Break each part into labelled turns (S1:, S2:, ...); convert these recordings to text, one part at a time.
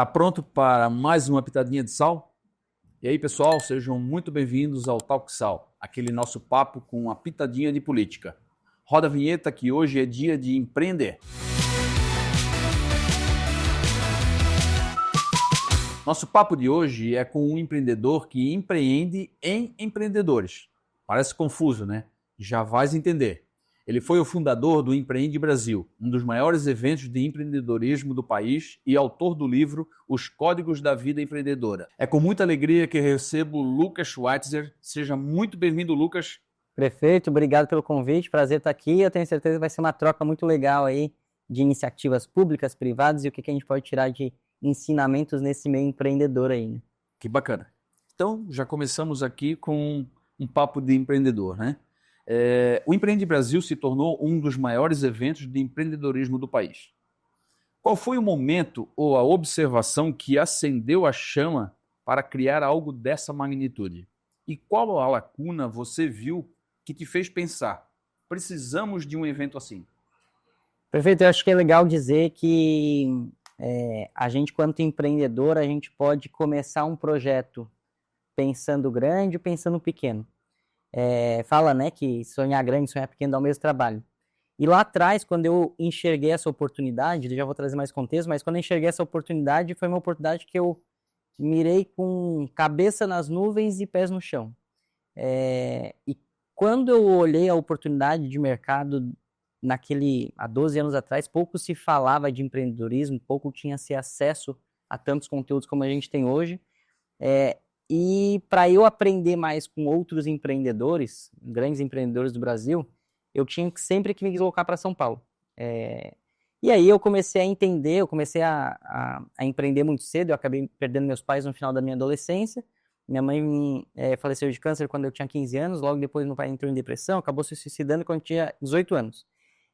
S1: Tá pronto para mais uma pitadinha de sal? E aí, pessoal, sejam muito bem-vindos ao Talk Sal, aquele nosso papo com uma pitadinha de política. Roda a vinheta que hoje é dia de empreender. Nosso papo de hoje é com um empreendedor que empreende em empreendedores. Parece confuso, né? Já vais entender. Ele foi o fundador do Empreende Brasil, um dos maiores eventos de empreendedorismo do país e autor do livro Os Códigos da Vida Empreendedora. É com muita alegria que recebo Lucas Schweitzer. Seja muito bem-vindo, Lucas.
S2: Prefeito, obrigado pelo convite, prazer estar aqui. Eu tenho certeza que vai ser uma troca muito legal aí de iniciativas públicas, privadas e o que a gente pode tirar de ensinamentos nesse meio empreendedor aí, né?
S1: Que bacana. Então, já começamos aqui com um papo de empreendedor, né? O Empreende Brasil se tornou um dos maiores eventos de empreendedorismo do país. Qual foi o momento ou a observação que acendeu a chama para criar algo dessa magnitude? E qual a lacuna você viu que te fez pensar, precisamos de um evento assim?
S2: Perfeito, eu acho que é legal dizer que a gente, quanto empreendedor, a gente pode começar um projeto pensando grande ou pensando pequeno. Fala, né, que sonhar grande e sonhar pequeno dá o mesmo trabalho. E lá atrás, quando eu enxerguei essa oportunidade, eu já vou trazer mais contexto, mas quando eu enxerguei essa oportunidade, foi uma oportunidade que eu mirei com cabeça nas nuvens e pés no chão. E quando eu olhei a oportunidade de mercado há 12 anos atrás, pouco se falava de empreendedorismo, pouco tinha-se acesso a tantos conteúdos como a gente tem hoje. E para eu aprender mais com outros empreendedores, grandes empreendedores do Brasil, eu tinha sempre que me deslocar para São Paulo. E aí eu comecei a entender, eu comecei a empreender muito cedo, eu acabei perdendo meus pais no final da minha adolescência. Minha mãe faleceu de câncer quando eu tinha 15 anos, logo depois meu pai entrou em depressão, acabou se suicidando quando eu tinha 18 anos.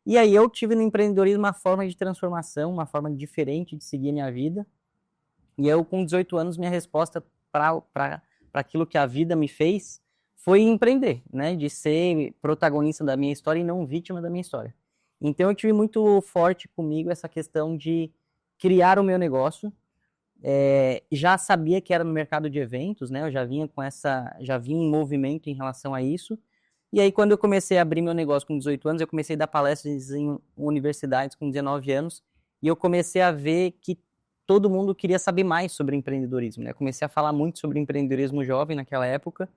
S2: E aí eu tive no empreendedorismo uma forma de transformação, uma forma diferente de seguir a minha vida. E eu, com 18 anos, minha resposta para aquilo que a vida me fez foi empreender, né? De ser protagonista da minha história e não vítima da minha história. Então eu tive muito forte comigo essa questão de criar o meu negócio. Já sabia que era no mercado de eventos, né? Eu já vinha em movimento em relação a isso. E aí, quando eu comecei a abrir meu negócio com 18 anos, eu comecei a dar palestras em universidades com 19 anos, e eu comecei a ver que todo mundo queria saber mais sobre empreendedorismo, né? Eu comecei a falar muito sobre empreendedorismo jovem naquela época,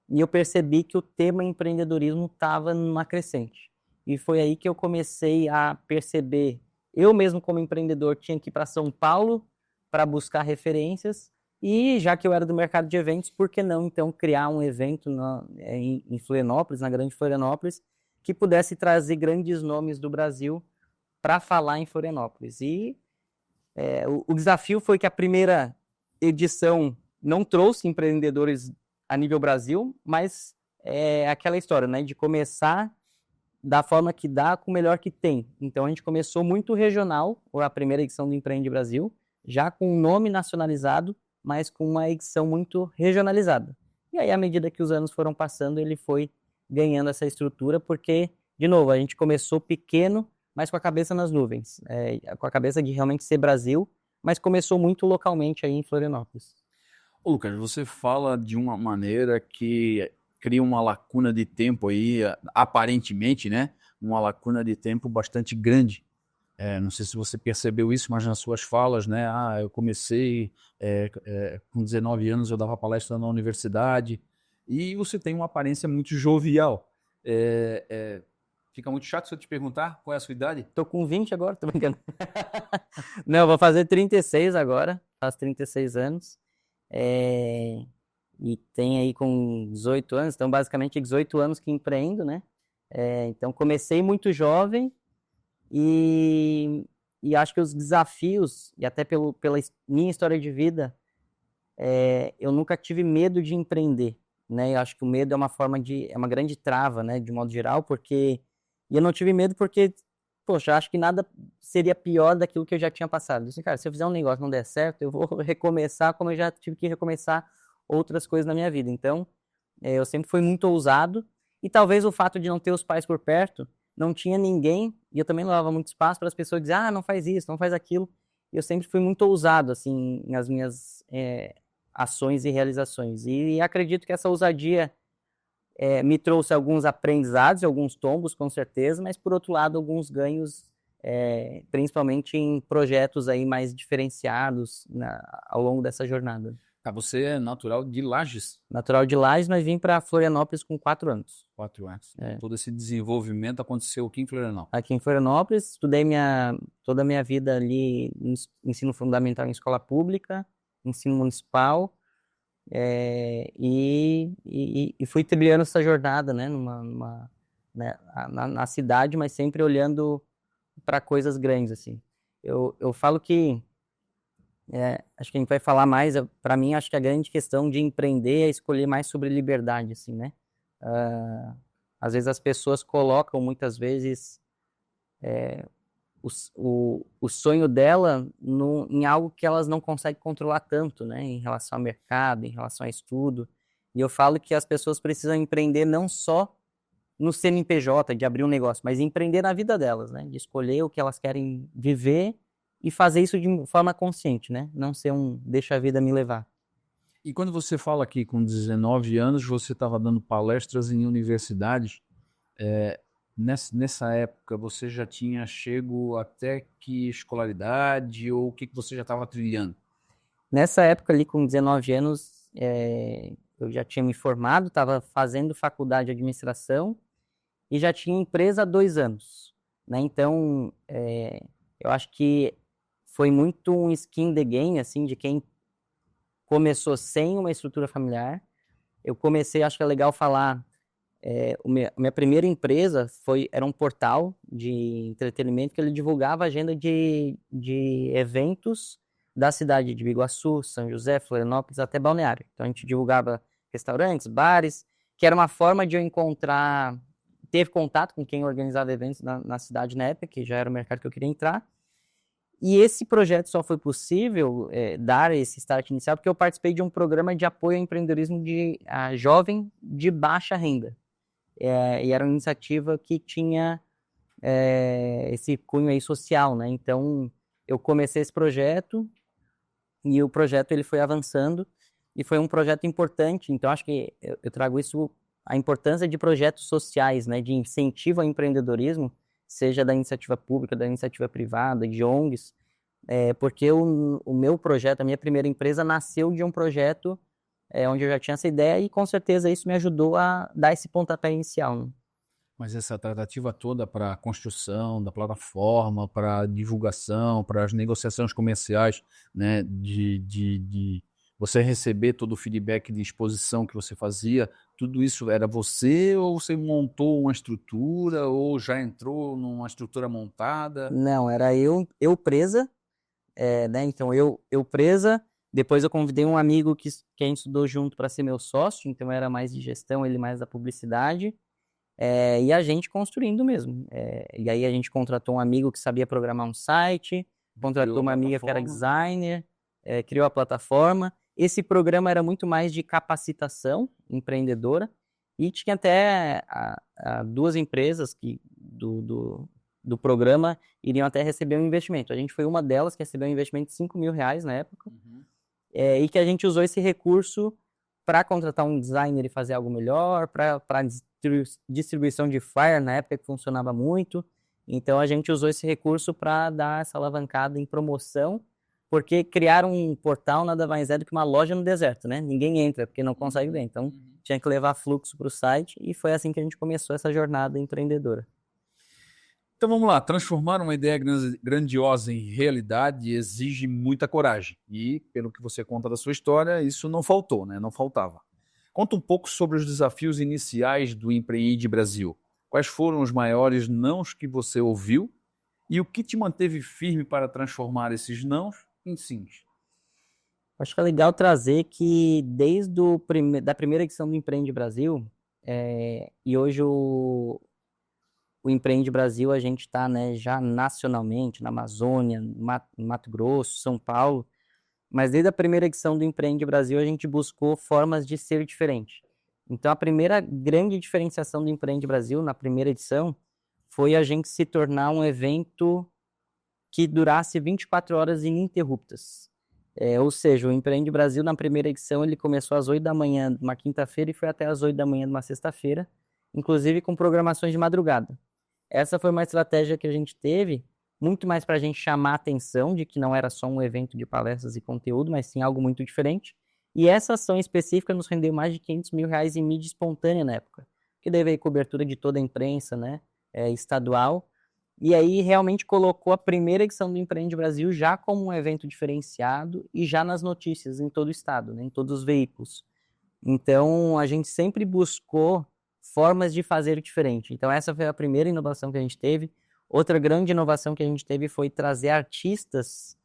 S2: e eu percebi que o tema empreendedorismo estava numa crescente. E foi aí que eu comecei a perceber, eu mesmo como empreendedor tinha que ir para São Paulo para buscar referências, e já que eu era do mercado de eventos, por que não então criar um evento em Florianópolis, na grande Florianópolis, que pudesse trazer grandes nomes do Brasil para falar em Florianópolis. E o desafio foi que a primeira edição não trouxe empreendedores a nível Brasil, mas é aquela história, né, de começar da forma que dá, com o melhor que tem. Então a gente começou muito regional, a primeira edição do Empreende Brasil, já com um nome nacionalizado, mas com uma edição muito regionalizada. E aí, à medida que os anos foram passando, ele foi ganhando essa estrutura, porque, de novo, a gente começou pequeno, mas com a cabeça nas nuvens, com a cabeça de realmente ser Brasil, mas começou muito localmente aí em Florianópolis.
S1: Ô, Lucas, você fala de uma maneira que cria uma lacuna de tempo aí, aparentemente, né? Uma lacuna de tempo bastante grande. Não sei se você percebeu isso, mas nas suas falas, né? Eu comecei com 19 anos, eu dava palestra na universidade, e você tem uma aparência muito jovial. Fica muito chato se eu te perguntar qual é a sua idade?
S2: Tô com 20 agora, tô brincando. Não, eu vou fazer 36 agora, faço 36 anos. E tem aí com 18 anos, então basicamente 18 anos que empreendo, né? Então comecei muito jovem, e acho que os desafios, e até pela minha história de vida, eu nunca tive medo de empreender, né? Eu acho que o medo é uma grande trava, né, de modo geral, e eu não tive medo porque, poxa, acho que nada seria pior daquilo que eu já tinha passado. Eu disse, cara, se eu fizer um negócio e não der certo, eu vou recomeçar como eu já tive que recomeçar outras coisas na minha vida. Então, eu sempre fui muito ousado, e talvez o fato de não ter os pais por perto, não tinha ninguém, e eu também não dava muito espaço para as pessoas dizer, não faz isso, não faz aquilo. e eu sempre fui muito ousado, assim, nas minhas ações e realizações. E acredito que essa ousadia me trouxe alguns aprendizados, alguns tombos, com certeza, mas, por outro lado, alguns ganhos, principalmente em projetos aí mais diferenciados ao longo dessa jornada.
S1: Tá, você é natural de Lages?
S2: Natural de Lages, mas vim para Florianópolis com 4 anos.
S1: 4 anos. Todo esse desenvolvimento aconteceu aqui em Florianópolis?
S2: Aqui em Florianópolis, estudei toda a minha vida ali, ensino fundamental em escola pública, ensino municipal, e fui trilhando essa jornada, né, na cidade, mas sempre olhando para coisas grandes, assim. Eu falo que, acho que a gente vai falar mais, para mim, acho que a grande questão de empreender é escolher mais sobre liberdade, assim, né? Às vezes as pessoas colocam, muitas vezes, o sonho dela em algo que elas não conseguem controlar tanto, né? Em relação ao mercado, em relação a estudo. E eu falo que as pessoas precisam empreender não só no CNPJ, de abrir um negócio, mas empreender na vida delas, né? De escolher o que elas querem viver e fazer isso de forma consciente, né? Não ser deixa a vida me levar.
S1: E quando você fala aqui com 19 anos, você estava dando palestras em universidades. Nessa época, você já tinha chego até que escolaridade ou o que você já estava trilhando?
S2: Nessa época ali, com 19 anos, eu já tinha me formado, estava fazendo faculdade de administração e já tinha empresa há 2 anos, né? Então, eu acho que foi muito um skin in the game, assim, de quem começou sem uma estrutura familiar. Eu comecei, acho que é legal falar, a minha primeira empresa era um portal de entretenimento que ele divulgava a agenda de eventos da cidade de Biguaçu, São José, Florianópolis, até Balneário. Então a gente divulgava restaurantes, bares, que era uma forma de eu ter contato com quem organizava eventos na cidade na época, que já era o mercado que eu queria entrar. E esse projeto só foi possível dar esse start inicial porque eu participei de um programa de apoio ao empreendedorismo de jovem de baixa renda. E era uma iniciativa que tinha esse cunho aí social, né? Então, eu comecei esse projeto e o projeto ele foi avançando e foi um projeto importante. Então, acho que eu trago isso, a importância de projetos sociais, né? De incentivo ao empreendedorismo, seja da iniciativa pública, da iniciativa privada, de ONGs, porque o meu projeto, a minha primeira empresa, nasceu de um projeto onde eu já tinha essa ideia e com certeza isso me ajudou a dar esse pontapé inicial, né?
S1: Mas essa tratativa toda para a construção da plataforma, para a divulgação, para as negociações comerciais, né, de você receber todo o feedback de exposição que você fazia, tudo isso era você ou você montou uma estrutura ou já entrou numa estrutura montada?
S2: Não, era eu presa, né? Então eu presa, depois eu convidei um amigo que a gente estudou junto para ser meu sócio, então era mais de gestão, ele mais da publicidade. E a gente construindo mesmo. E aí a gente contratou um amigo que sabia programar um site, contratou uma amiga que era designer, criou a plataforma. Esse programa era muito mais de capacitação empreendedora e tinha até 2 empresas que do programa iriam até receber um investimento. A gente foi uma delas que recebeu um investimento de R$5.000 na época, e que a gente usou esse recurso para contratar um designer e fazer algo melhor, para distribuição de flyer na época que funcionava muito. Então a gente usou esse recurso para dar essa alavancada em promoção, porque criar um portal nada mais é do que uma loja no deserto, né? Ninguém entra porque não consegue ver. Então tinha que levar fluxo para o site e foi assim que a gente começou essa jornada empreendedora.
S1: Então vamos lá, transformar uma ideia grandiosa em realidade exige muita coragem. E, pelo que você conta da sua história, isso não faltou, né? Não faltava. Conta um pouco sobre os desafios iniciais do Empreende Brasil. Quais foram os maiores nãos que você ouviu e o que te manteve firme para transformar esses nãos em sims?
S2: Acho que é legal trazer que desde da primeira edição do Empreende Brasil, e hoje o Empreende Brasil, a gente está, né, já nacionalmente, na Amazônia, Mato Grosso, São Paulo, mas desde a primeira edição do Empreende Brasil, a gente buscou formas de ser diferente. Então, a primeira grande diferenciação do Empreende Brasil, na primeira edição, foi a gente se tornar um evento que durasse 24 horas ininterruptas. Ou seja, o Empreende Brasil, na primeira edição, ele começou às 8 da manhã de uma quinta-feira e foi até às 8 da manhã de uma sexta-feira, inclusive com programações de madrugada. Essa foi uma estratégia que a gente teve, muito mais para a gente chamar a atenção de que não era só um evento de palestras e conteúdo, mas sim algo muito diferente. E essa ação específica nos rendeu mais de R$500 mil em mídia espontânea na época, que daí veio cobertura de toda a imprensa, né, estadual. E aí realmente colocou a primeira edição do Empreende Brasil já como um evento diferenciado e já nas notícias em todo o estado, né, em todos os veículos. Então, a gente sempre buscou formas de fazer diferente. Então, essa foi a primeira inovação que a gente teve. Outra grande inovação que a gente teve foi trazer artistas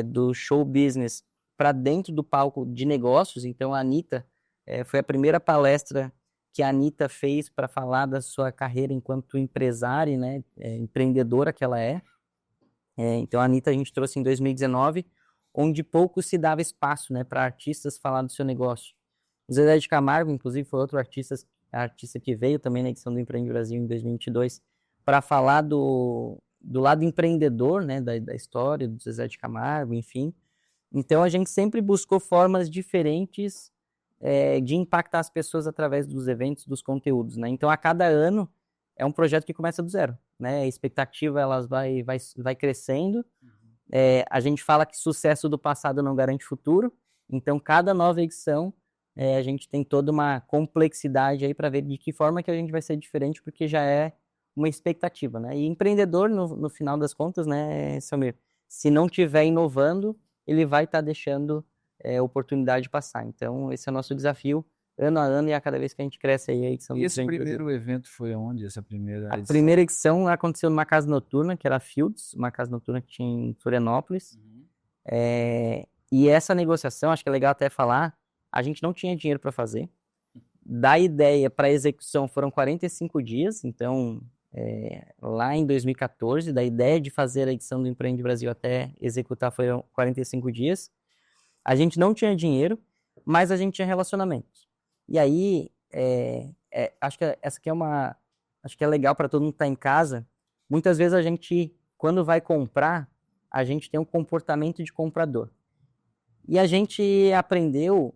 S2: do show business para dentro do palco de negócios. Então, a Anitta foi a primeira palestra que a Anitta fez para falar da sua carreira enquanto empresária, né, empreendedora que ela é. Então, a Anitta a gente trouxe em 2019, onde pouco se dava espaço, né, para artistas falar do seu negócio. O Zezé de Camargo, inclusive, foi outro artista que veio também na edição do Empreende Brasil em 2022 para falar do lado empreendedor, né, da história do Zezé de Camargo, enfim. Então, a gente sempre buscou formas diferentes de impactar as pessoas através dos eventos, dos conteúdos, né? Então, a cada ano é um projeto que começa do zero, né? A expectativa ela vai crescendo. A gente fala que sucesso do passado não garante futuro. Então, cada nova edição a gente tem toda uma complexidade aí para ver de que forma que a gente vai ser diferente, porque já é uma expectativa, né? E empreendedor, no final das contas, né, Samir, se não estiver inovando, ele vai estar deixando oportunidade de passar. Então, esse é o nosso desafio, ano a ano, e a cada vez que a gente cresce aí, a edição do
S1: esse primeiro evento foi onde? Essa primeira edição?
S2: A primeira edição aconteceu numa casa noturna, que era a Fields, uma casa noturna que tinha em Florianópolis. E essa negociação, acho que é legal até falar, a gente não tinha dinheiro para fazer. Da ideia para a execução foram 45 dias, então, lá em 2014, da ideia de fazer a edição do Empreende Brasil até executar foram 45 dias. A gente não tinha dinheiro, mas a gente tinha relacionamentos. E aí, acho que essa aqui acho que é legal para todo mundo que está em casa. Muitas vezes a gente, quando vai comprar, a gente tem um comportamento de comprador. E a gente aprendeu,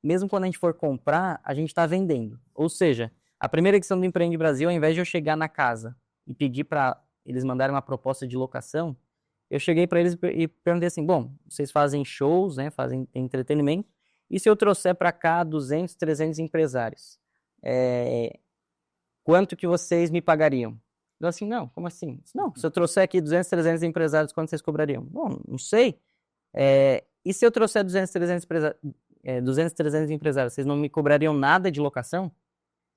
S2: mesmo quando a gente for comprar, a gente está vendendo. Ou seja, a primeira edição do Empreende Brasil, ao invés de eu chegar na casa e pedir para eles mandarem uma proposta de locação, eu cheguei para eles e perguntei assim, bom, vocês fazem shows, né, fazem entretenimento, e se eu trouxer para cá 200, 300 empresários, quanto que vocês me pagariam? Eu assim, não, como assim? Não, se eu trouxer aqui 200, 300 empresários, quanto vocês cobrariam? Bom, não sei. E se eu trouxer 200, 300 empresários, vocês não me cobrariam nada de locação?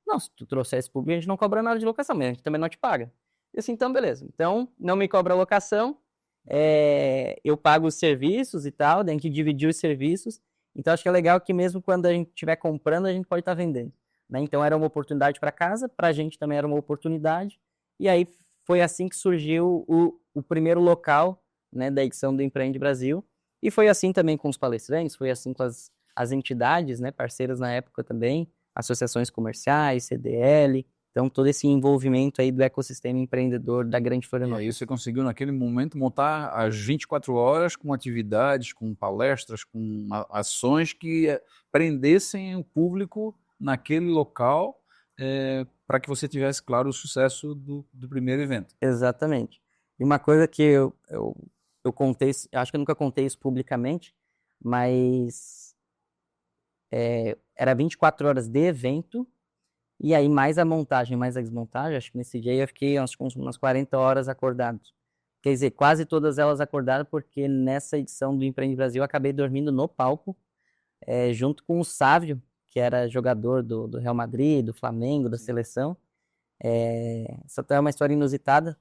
S2: Não, se tu trouxer esse público, a gente não cobra nada de locação, mas a gente também não te paga. E assim, então, beleza. Então, não me cobra locação, eu pago os serviços e tal, daí a gente dividiu os serviços. Então, acho que é legal que mesmo quando a gente estiver comprando, a gente pode estar vendendo, né? Então, era uma oportunidade para casa, para a gente também era uma oportunidade. E aí, foi assim que surgiu o primeiro local, né, da edição do Empreende Brasil. E foi assim também com os palestrantes, foi assim com as entidades, né, parceiras na época também, associações comerciais, CDL, então todo esse envolvimento aí do ecossistema empreendedor da Grande Florianópolis.
S1: E aí você conseguiu naquele momento montar as 24 horas com atividades, com palestras, com ações que prendessem o público naquele local para que você tivesse, claro, o sucesso do primeiro evento.
S2: Exatamente. E uma coisa que eu contei, acho que eu nunca contei isso publicamente, mas era 24 horas de evento, e aí mais a montagem, mais a desmontagem, acho que nesse dia eu fiquei umas 40 horas acordado. Quer dizer, quase todas elas acordadas, porque nessa edição do Empreende Brasil eu acabei dormindo no palco, junto com o Sávio, que era jogador do Real Madrid, do Flamengo, da seleção. Essa é uma história inusitada,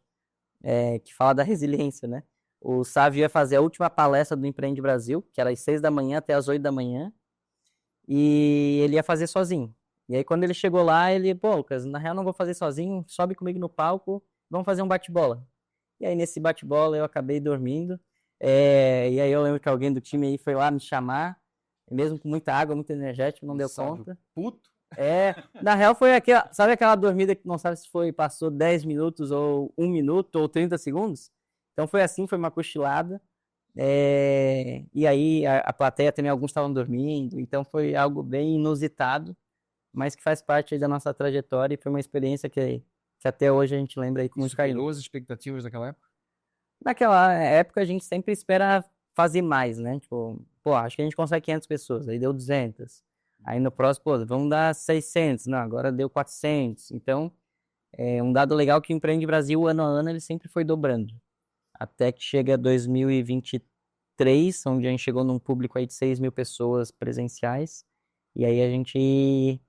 S2: que fala da resiliência, né? O Sávio ia fazer a última palestra do Empreende Brasil, que era às 6 da manhã até às 8 da manhã, e ele ia fazer sozinho. E aí quando ele chegou lá, ele, pô, Lucas, na real não vou fazer sozinho, sobe comigo no palco, vamos fazer um bate-bola. E aí nesse bate-bola eu acabei dormindo, e aí eu lembro que alguém do time aí foi lá me chamar, mesmo com muita água, muito energético, não deu conta.
S1: Puto.
S2: Na real foi sabe aquela dormida que não sabe se passou 10 minutos ou 1 minuto ou 30 segundos? Então foi assim, foi uma cochilada. E aí a plateia também, alguns estavam dormindo, então foi algo bem inusitado, mas que faz parte aí da nossa trajetória e foi uma experiência que até hoje a gente lembra aí com muito carinho.
S1: Superou as expectativas daquela época?
S2: Naquela época a gente sempre espera fazer mais, né? Tipo, pô, acho que a gente consegue 500 pessoas, aí deu 200. Aí no próximo, pô, vamos dar 600, não, agora deu 400. Então, um dado legal que o Empreende Brasil, ano a ano, ele sempre foi dobrando. Até que chega 2023, onde a gente chegou num público aí de 6 mil pessoas presenciais. E aí a gente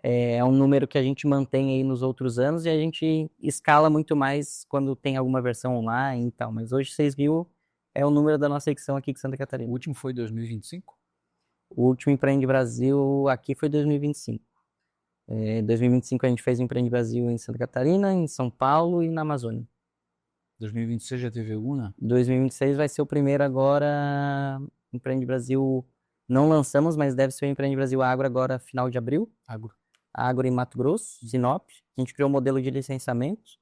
S2: é um número que a gente mantém aí nos outros anos e a gente escala muito mais quando tem alguma versão online e tal. Mas hoje 6 mil é o número da nossa secção aqui de Santa
S1: O
S2: Catarina.
S1: último foi 2025?
S2: O último Empreende Brasil aqui foi 2025. 2025 a gente fez o Empreende Brasil em Santa Catarina, em São Paulo e na Amazônia.
S1: 2026 já teve alguma?
S2: 2026 vai ser o primeiro agora. Empreende Brasil não lançamos, mas deve ser o Empreende Brasil Agro agora, final de abril. Agro em Mato Grosso, Sinop. A gente criou um modelo de licenciamento.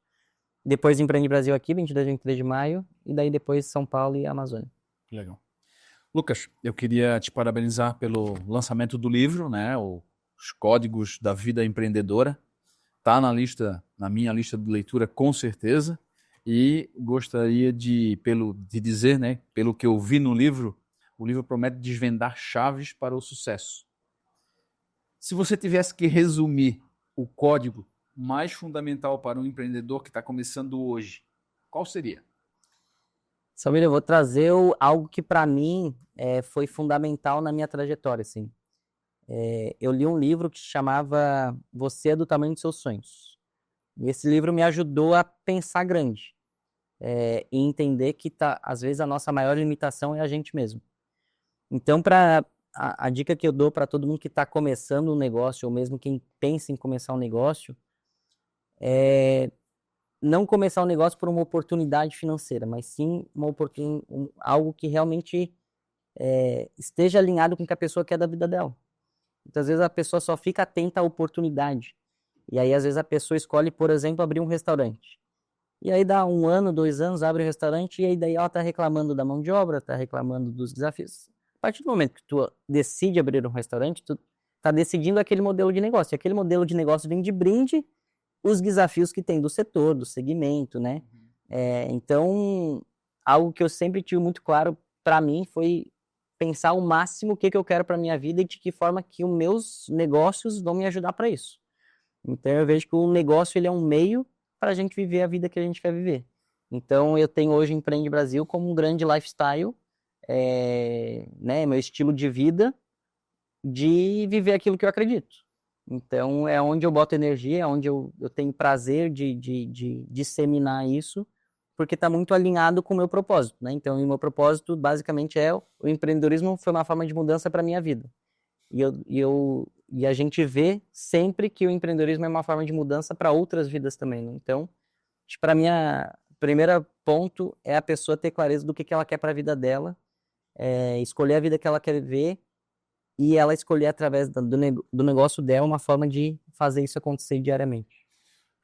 S2: Depois Empreende Brasil aqui, 22 e 23 de maio. E daí depois São Paulo e Amazônia.
S1: Legal. Lucas, eu queria te parabenizar pelo lançamento do livro, né? Os Códigos da Vida Empreendedora. Está na minha lista de leitura, com certeza. E gostaria de dizer, né? Pelo que eu vi no livro, o livro promete desvendar chaves para o sucesso. Se você tivesse que resumir o código mais fundamental para um empreendedor que está começando hoje, qual seria?
S2: Samir, eu vou trazer algo que para mim foi fundamental na minha trajetória. Assim. Eu li um livro que se chamava Você é do Tamanho dos Seus Sonhos. E esse livro me ajudou a pensar grande e entender que às vezes a nossa maior limitação é a gente mesmo. Então, a dica que eu dou para todo mundo que está começando um negócio, ou mesmo quem pensa em começar um negócio, é não começar um negócio por uma oportunidade financeira, mas sim algo que realmente esteja alinhado com o que a pessoa quer da vida dela. Muitas vezes a pessoa só fica atenta à oportunidade. E aí, às vezes, a pessoa escolhe, por exemplo, abrir um restaurante. E aí dá 1 ano, 2 anos, abre o restaurante, e aí daí ela está reclamando da mão de obra, está reclamando dos desafios. A partir do momento que tu decide abrir um restaurante, tu está decidindo aquele modelo de negócio. E aquele modelo de negócio vem de brinde os desafios que tem do setor, do segmento, né? Então, algo que eu sempre tive muito claro para mim foi pensar ao máximo o que eu quero para minha vida e de que forma que os meus negócios vão me ajudar para isso. Então, eu vejo que o negócio ele é um meio para a gente viver a vida que a gente quer viver. Então, eu tenho hoje o Empreende Brasil como um grande lifestyle, né, meu estilo de vida, de viver aquilo que eu acredito. Então, é onde eu boto energia, é onde eu tenho prazer de disseminar isso, porque está muito alinhado com o meu propósito, né? Então, o meu propósito, basicamente, o empreendedorismo foi uma forma de mudança para a minha vida. E a gente vê sempre que o empreendedorismo é uma forma de mudança para outras vidas também, né? Então, para mim, primeiro ponto é a pessoa ter clareza do que ela quer para a vida dela, escolher a vida que ela quer viver e ela escolher através do negócio dela uma forma de fazer isso acontecer diariamente.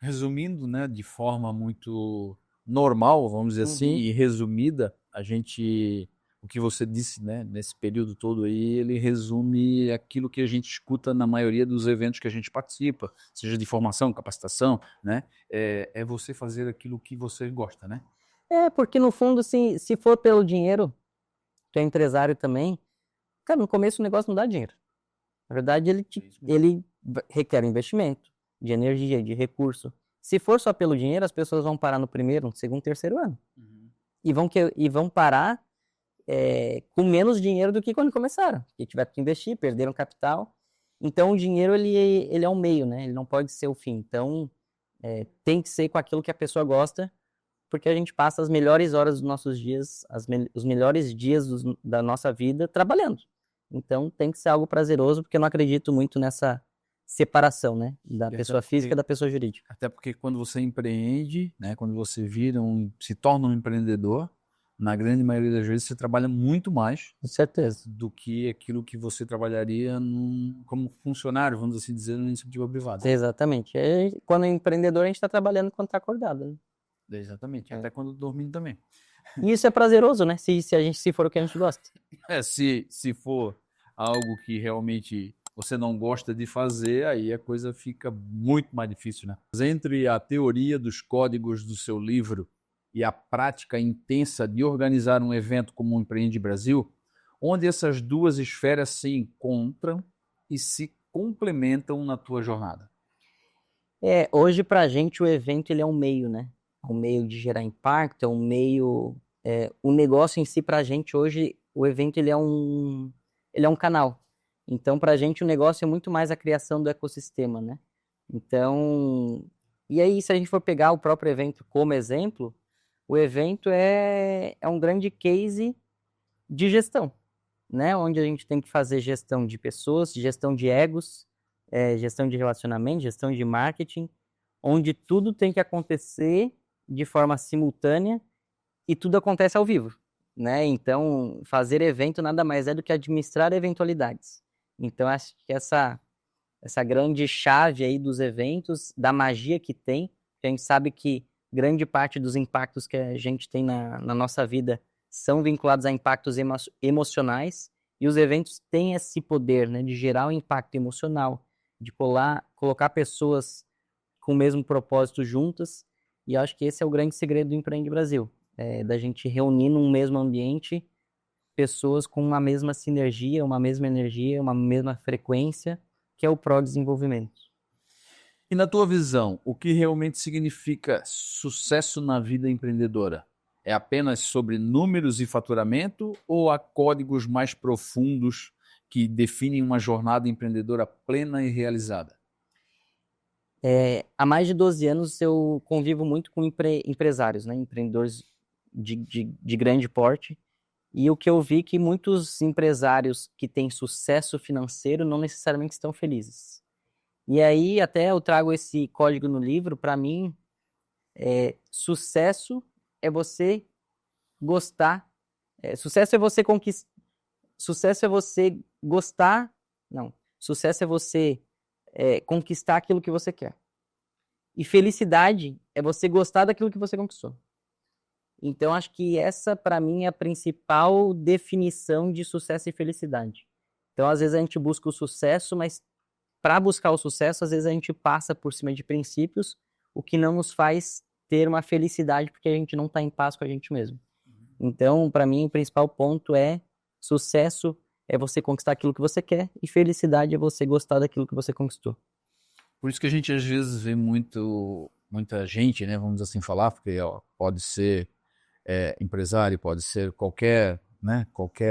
S1: Resumindo, né, de forma muito normal, vamos dizer assim, e resumida, o que você disse, né, nesse período todo aí, ele resume aquilo que a gente escuta na maioria dos eventos que a gente participa, seja de formação, capacitação, né, é você fazer aquilo que você gosta, né?
S2: Porque no fundo, se for pelo dinheiro, tu é empresário também, cara, no começo o negócio não dá dinheiro. Na verdade, ele requer investimento, de energia, de recurso. Se for só pelo dinheiro, as pessoas vão parar no primeiro, no segundo, terceiro ano. E vão parar com menos dinheiro do que quando começaram. Porque tiveram que investir, perderam capital. Então, o dinheiro ele é um meio, né? Ele não pode ser o fim. Então, tem que ser com aquilo que a pessoa gosta, porque a gente passa as melhores horas dos nossos dias, os melhores dias da nossa vida trabalhando. Então, tem que ser algo prazeroso, porque eu não acredito muito nessa separação, né, da pessoa física e da pessoa jurídica.
S1: Até porque quando você empreende, né, quando você se torna um empreendedor, na grande maioria das vezes você trabalha muito mais,
S2: com certeza,
S1: do que aquilo que você trabalharia como funcionário, vamos assim dizer, na iniciativa privada.
S2: Exatamente. Quando é empreendedor, a gente está trabalhando quando está acordado, né?
S1: Exatamente, até quando dormindo também.
S2: E isso é prazeroso, né? Se for o que a gente gosta.
S1: Se for algo que realmente você não gosta de fazer, aí a coisa fica muito mais difícil, né? Mas entre a teoria dos códigos do seu livro e a prática intensa de organizar um evento como o Empreende Brasil, onde essas duas esferas se encontram e se complementam na tua jornada?
S2: Hoje pra gente o evento ele é um meio, né? É um meio de gerar impacto, é um meio... o negócio em si pra gente hoje, o evento ele é um canal. Então pra gente o negócio é muito mais a criação do ecossistema, né? Então, e aí se a gente for pegar o próprio evento como exemplo, o evento é um grande case de gestão, né? Onde a gente tem que fazer gestão de pessoas, gestão de egos, gestão de relacionamento, gestão de marketing, onde tudo tem que acontecer de forma simultânea e tudo acontece ao vivo, né? Então, fazer evento nada mais é do que administrar eventualidades. Então, acho que essa grande chave aí dos eventos, da magia que tem, a gente sabe que grande parte dos impactos que a gente tem na nossa vida são vinculados a impactos emocionais, e os eventos têm esse poder, né, de gerar um impacto emocional, de colocar pessoas com o mesmo propósito juntas, e eu acho que esse é o grande segredo do Empreende Brasil, da gente reunir num mesmo ambiente pessoas com uma mesma sinergia, uma mesma energia, uma mesma frequência, que é o pró-desenvolvimento.
S1: E na tua visão, o que realmente significa sucesso na vida empreendedora? É apenas sobre números e faturamento ou há códigos mais profundos que definem uma jornada empreendedora plena e realizada?
S2: Há mais de 12 anos eu convivo muito com empresários, né? Empreendedores de grande porte, e o que eu vi que muitos empresários que têm sucesso financeiro não necessariamente estão felizes. E aí até eu trago esse código no livro. Para mim, sucesso é você gostar, sucesso é você conquistar, sucesso é você gostar, não, sucesso é você conquistar aquilo que você quer. E felicidade é você gostar daquilo que você conquistou. Então, acho que essa, para mim, é a principal definição de sucesso e felicidade. Então, às vezes a gente busca o sucesso, mas para buscar o sucesso, às vezes a gente passa por cima de princípios, o que não nos faz ter uma felicidade, porque a gente não está em paz com a gente mesmo. Então, para mim, o principal ponto é sucesso é você conquistar aquilo que você quer, e felicidade é você gostar daquilo que você conquistou.
S1: Por isso que a gente às vezes vê muita gente, né, vamos assim falar, porque pode ser empresário, pode ser qualquer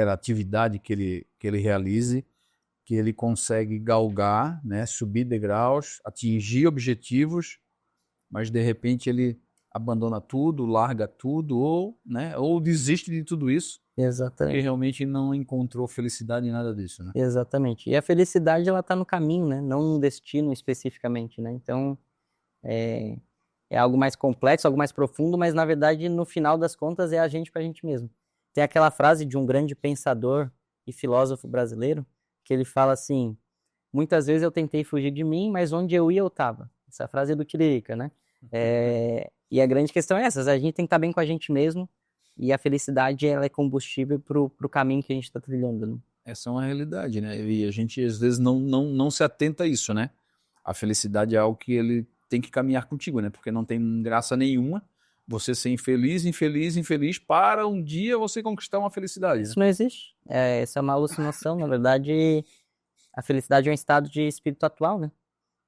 S1: atividade que ele realize, que ele consegue galgar, né, subir degraus, atingir objetivos, mas de repente ele abandona tudo, larga tudo, ou desiste de tudo isso,
S2: Exatamente.
S1: porque realmente não encontrou felicidade em nada disso, né?
S2: Exatamente. E a felicidade, ela está no caminho, né? Não no destino especificamente, né? Então, é algo mais complexo, algo mais profundo, mas na verdade, no final das contas, é a gente para a gente mesmo. Tem aquela frase de um grande pensador e filósofo brasileiro, que ele fala assim: muitas vezes eu tentei fugir de mim, mas onde eu ia eu estava. Essa frase é do Tiririca, né? E a grande questão é essa: a gente tem que estar bem com a gente mesmo, e a felicidade, ela é combustível pro caminho que a gente está trilhando, né?
S1: Essa é uma realidade, né? E a gente às vezes não se atenta a isso, né? A felicidade é algo que ele tem que caminhar contigo, né? Porque não tem graça nenhuma você ser infeliz, infeliz, infeliz para um dia você conquistar uma felicidade,
S2: Isso
S1: né?
S2: não existe. Essa é uma alucinação. Na verdade, a felicidade é um estado de espírito atual, né?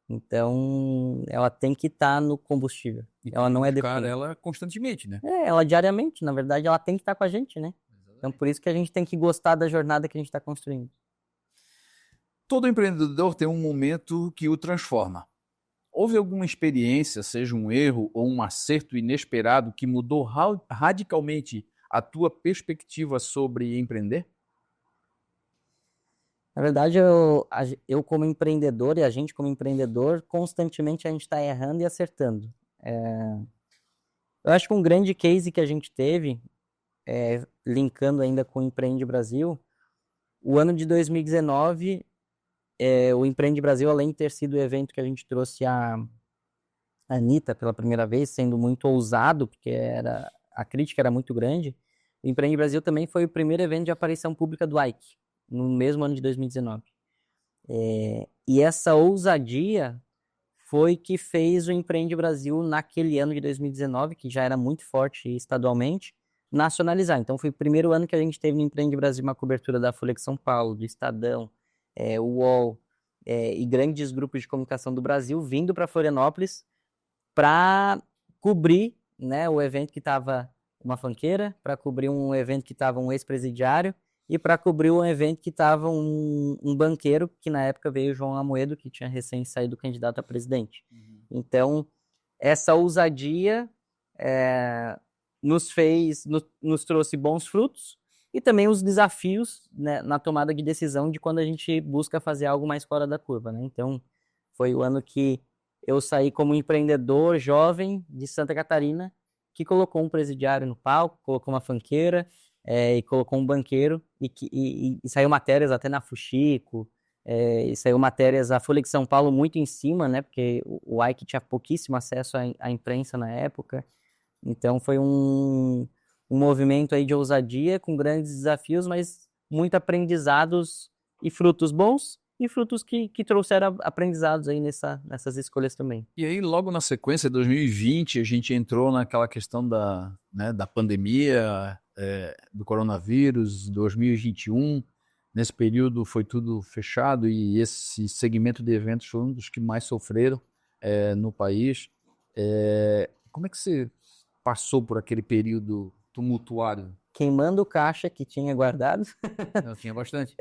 S2: Então, ela tem que estar no combustível.
S1: E
S2: Ela não é
S1: buscar
S2: depois.
S1: ela constantemente, né?
S2: Ela diariamente, na verdade, ela tem que estar com a gente, né? Então, por isso que a gente tem que gostar da jornada que a gente está construindo.
S1: Todo empreendedor tem um momento que o transforma. Houve alguma experiência, seja um erro ou um acerto inesperado, que mudou radicalmente a tua perspectiva sobre empreender?
S2: Na verdade, eu como empreendedor e a gente como empreendedor, constantemente a gente está errando e acertando. Eu acho que um grande case que a gente teve, linkando ainda com o Empreende Brasil, o ano de 2019, o Empreende Brasil, além de ter sido o evento que a gente trouxe a Anitta pela primeira vez, sendo muito ousado, porque era a crítica era muito grande, o Empreende Brasil também foi o primeiro evento de aparição pública do Ike, no mesmo ano de 2019. E essa ousadia foi que fez o Empreende Brasil naquele ano de 2019, que já era muito forte estadualmente, nacionalizar. Então foi o primeiro ano que a gente teve no Empreende Brasil uma cobertura da Folha de São Paulo, do Estadão, o UOL, e grandes grupos de comunicação do Brasil vindo para Florianópolis para cobrir, né, o evento que estava uma funkeira, para cobrir um evento que estava um ex-presidiário e para cobrir um evento que estava um banqueiro, que na época veio o João Amoedo, que tinha recém saído candidato a presidente. Então, essa ousadia nos trouxe bons frutos e também os desafios, né, na tomada de decisão de quando a gente busca fazer algo mais fora da curva, né? Então, foi o ano que eu saí como empreendedor jovem de Santa Catarina, que colocou um presidiário no palco, colocou uma funkeira, e colocou um banqueiro, e saiu matérias até na Fuxico, e saiu matérias, a Folha de São Paulo muito em cima, né, porque o Ike tinha pouquíssimo acesso à imprensa na época. Então foi um movimento aí de ousadia, com grandes desafios, mas muito aprendizados e frutos bons, e frutos que trouxeram aprendizados aí nessas escolhas também.
S1: E aí, logo na sequência, 2020, a gente entrou naquela questão da pandemia, do coronavírus, 2021. Nesse período foi tudo fechado e esse segmento de eventos foi um dos que mais sofreram no país. Como é que você passou por aquele período tumultuário?
S2: Queimando o caixa que tinha guardado.
S1: Eu tinha bastante.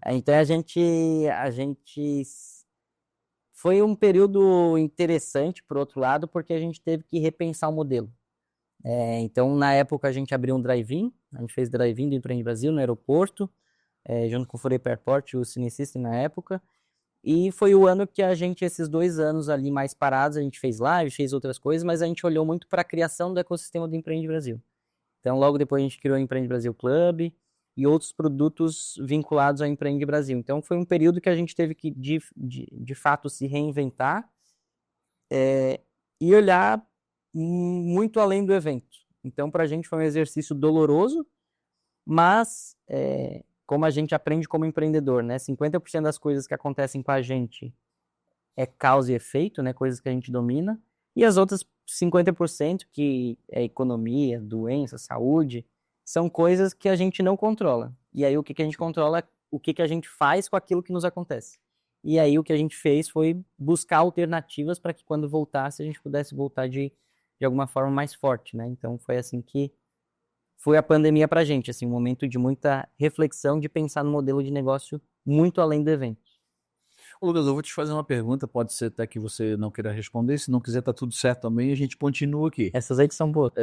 S2: Então a gente foi um período interessante, por outro lado, porque a gente teve que repensar o modelo. Então, na época, a gente abriu um drive-in, a gente fez drive-in do Empreende Brasil no aeroporto, junto com o Floripa Airport e o Cine System na época, e foi o ano que a gente, esses 2 anos ali mais parados, a gente fez live, fez outras coisas, mas a gente olhou muito para a criação do ecossistema do Empreende Brasil. Então, logo depois a gente criou o Empreende Brasil Club e outros produtos vinculados ao Empreende Brasil. Então, foi um período que a gente teve que, de fato, se reinventar e olhar muito além do evento. Então, para a gente foi um exercício doloroso, mas como a gente aprende como empreendedor, né? 50% das coisas que acontecem com a gente é causa e efeito, né? Coisas que a gente domina. E as outras 50%, que é economia, doença, saúde, são coisas que a gente não controla. E aí o que a gente controla é o que a gente faz com aquilo que nos acontece. E aí o que a gente fez foi buscar alternativas para que quando voltasse a gente pudesse voltar de alguma forma mais forte, né? Então foi assim que foi a pandemia para a gente, assim, um momento de muita reflexão, de pensar no modelo de negócio muito além do evento.
S1: Lucas, eu vou te fazer uma pergunta, pode ser até que você não queira responder, se não quiser tá tudo certo também, a gente continua aqui.
S2: Essas aí que são boas.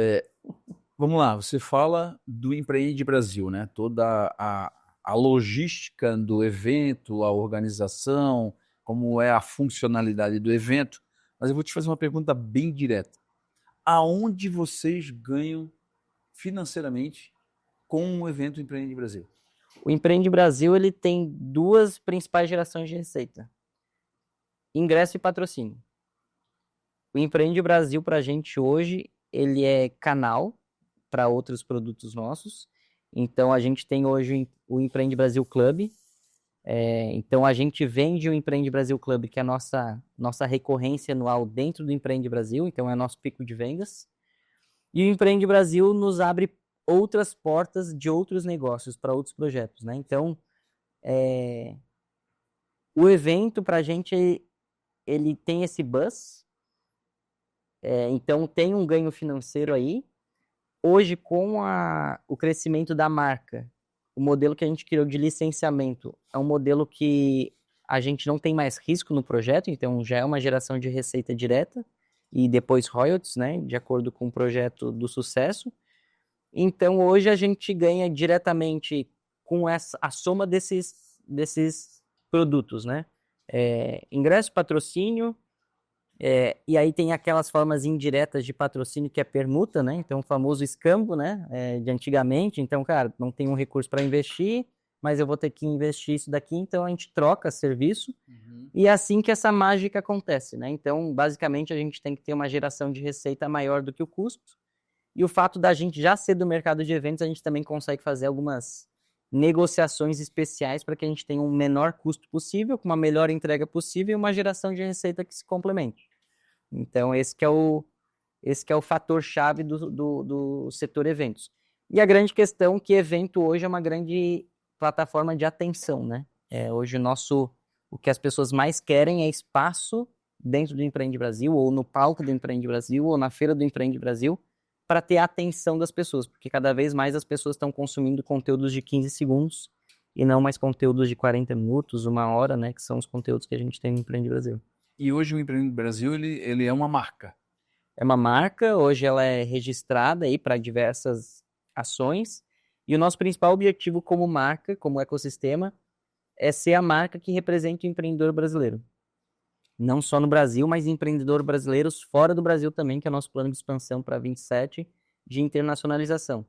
S1: Vamos lá, você fala do Empreende Brasil, né? Toda a logística do evento, a organização, como é a funcionalidade do evento, mas eu vou te fazer uma pergunta bem direta. Aonde vocês ganham financeiramente com o evento Empreende Brasil?
S2: O Empreende Brasil ele tem 2 principais gerações de receita: ingresso e patrocínio. O Empreende Brasil para a gente hoje ele é canal para outros produtos nossos. Então a gente tem hoje o Empreende Brasil Club. Então a gente vende o Empreende Brasil Club, que é a nossa recorrência anual dentro do Empreende Brasil, então é nosso pico de vendas. E o Empreende Brasil nos abre outras portas de outros negócios para outros projetos, né? Então o evento para a gente ele tem esse buzz, então tem um ganho financeiro aí. Hoje, com o crescimento da marca, o modelo que a gente criou de licenciamento é um modelo que a gente não tem mais risco no projeto, então já é uma geração de receita direta e depois royalties, né, de acordo com o projeto do sucesso. Então, hoje a gente ganha diretamente com a soma desses produtos, né? Ingresso, patrocínio, e aí tem aquelas formas indiretas de patrocínio que é permuta, né? Então, o famoso escambo, né? De antigamente. Então, cara, não tem um recurso para investir, mas eu vou ter que investir isso daqui, então a gente troca serviço. E é assim que essa mágica acontece, né? Então, basicamente, a gente tem que ter uma geração de receita maior do que o custo. E o fato da gente já ser do mercado de eventos, a gente também consegue fazer algumas negociações especiais para que a gente tenha um menor custo possível, com uma melhor entrega possível e uma geração de receita que se complemente. Então, esse que é o fator-chave do setor eventos. E a grande questão é que evento hoje é uma grande plataforma de atenção, né? Hoje o que as pessoas mais querem é espaço dentro do Empreende Brasil, ou no palco do Empreende Brasil, ou na feira do Empreende Brasil, para ter a atenção das pessoas, porque cada vez mais as pessoas estão consumindo conteúdos de 15 segundos e não mais conteúdos de 40 minutos, 1 hora, né? Que são os conteúdos que a gente tem no Empreende Brasil.
S1: E hoje o Empreende Brasil, ele é uma marca.
S2: É uma marca, hoje ela é registrada aí para diversas ações, e o nosso principal objetivo como marca, como ecossistema, é ser a marca que representa o empreendedor brasileiro. Não só no Brasil, mas empreendedores brasileiros fora do Brasil também, que é o nosso plano de expansão para 27, de internacionalização.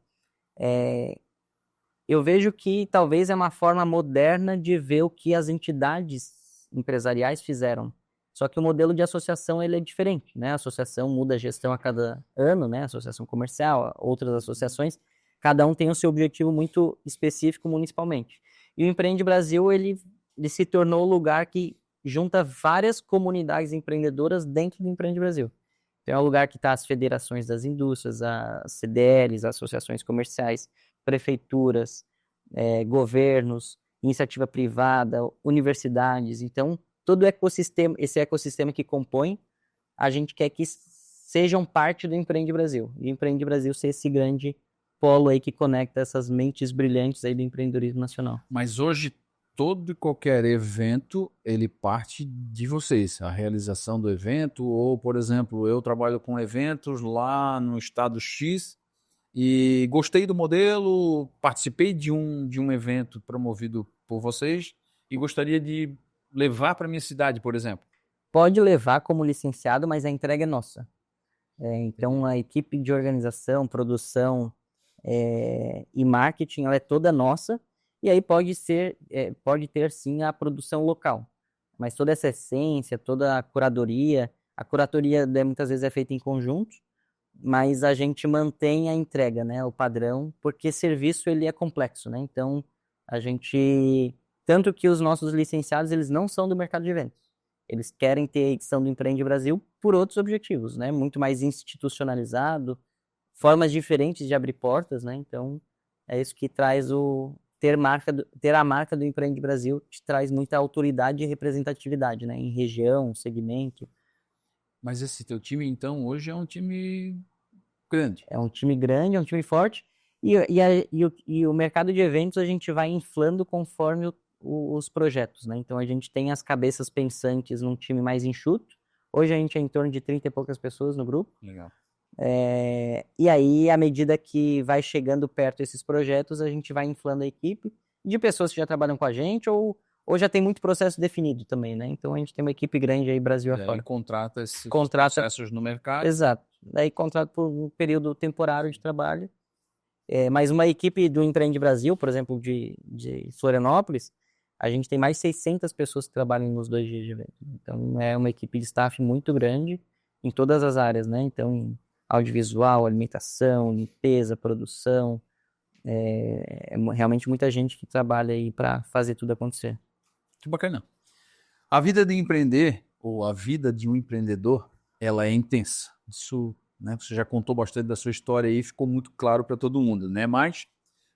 S2: Eu vejo que talvez é uma forma moderna de ver o que as entidades empresariais fizeram. Só que o modelo de associação ele é diferente, né? A associação muda a gestão a cada ano, né? Associação comercial, outras associações, cada um tem o seu objetivo muito específico municipalmente. E o Empreende Brasil, ele se tornou o lugar que junta várias comunidades empreendedoras dentro do Empreende Brasil. Então é um lugar que está as federações das indústrias, as CDLs, as associações comerciais, prefeituras, governos, iniciativa privada, universidades. Então, todo o ecossistema, esse ecossistema que compõe, a gente quer que sejam parte do Empreende Brasil. E o Empreende Brasil ser esse grande polo aí que conecta essas mentes brilhantes aí do empreendedorismo nacional.
S1: Mas hoje, todo e qualquer evento, ele parte de vocês. A realização do evento, ou, por exemplo, eu trabalho com eventos lá no estado X e gostei do modelo, participei de um evento promovido por vocês e gostaria de levar para minha cidade, por exemplo.
S2: Pode levar como licenciado, mas a entrega é nossa. Então, a equipe de organização, produção e marketing, ela é toda nossa. E aí pode ter sim a produção local. Mas toda essa essência, toda a curatoria muitas vezes é feita em conjunto, mas a gente mantém a entrega, né, o padrão, porque serviço ele é complexo, né? Então, tanto que os nossos licenciados, eles não são do mercado de eventos. Eles querem ter a edição do Empreende Brasil por outros objetivos, né? Muito mais institucionalizado, formas diferentes de abrir portas, né? Então, é isso que traz ter a marca do Empreende Brasil te traz muita autoridade e representatividade, né? Em região, segmento.
S1: Mas esse teu time, então, hoje é um time grande.
S2: É um time grande, é um time forte. E o mercado de eventos a gente vai inflando conforme os projetos, né? Então a gente tem as cabeças pensantes num time mais enxuto. Hoje a gente é em torno de 30 e poucas pessoas no grupo.
S1: Legal.
S2: E aí, à medida que vai chegando perto esses projetos, a gente vai inflando a equipe de pessoas que já trabalham com a gente ou já tem muito processo definido também, né? Então a gente tem uma equipe grande aí, Brasil afora.
S1: E contrata esses processos no mercado.
S2: Exato. Daí contrata por um período temporário de trabalho. Mas uma equipe do Empreende Brasil, por exemplo, de Florianópolis, a gente tem mais 600 pessoas que trabalham nos 2 dias de evento. Então é uma equipe de staff muito grande em todas as áreas, né? Então, audiovisual, alimentação, limpeza, produção. Realmente muita gente que trabalha aí para fazer tudo acontecer.
S1: Que bacana. A vida de empreender, ou a vida de um empreendedor, ela é intensa. Isso, né, você já contou bastante da sua história aí, ficou muito claro para todo mundo, né? Mas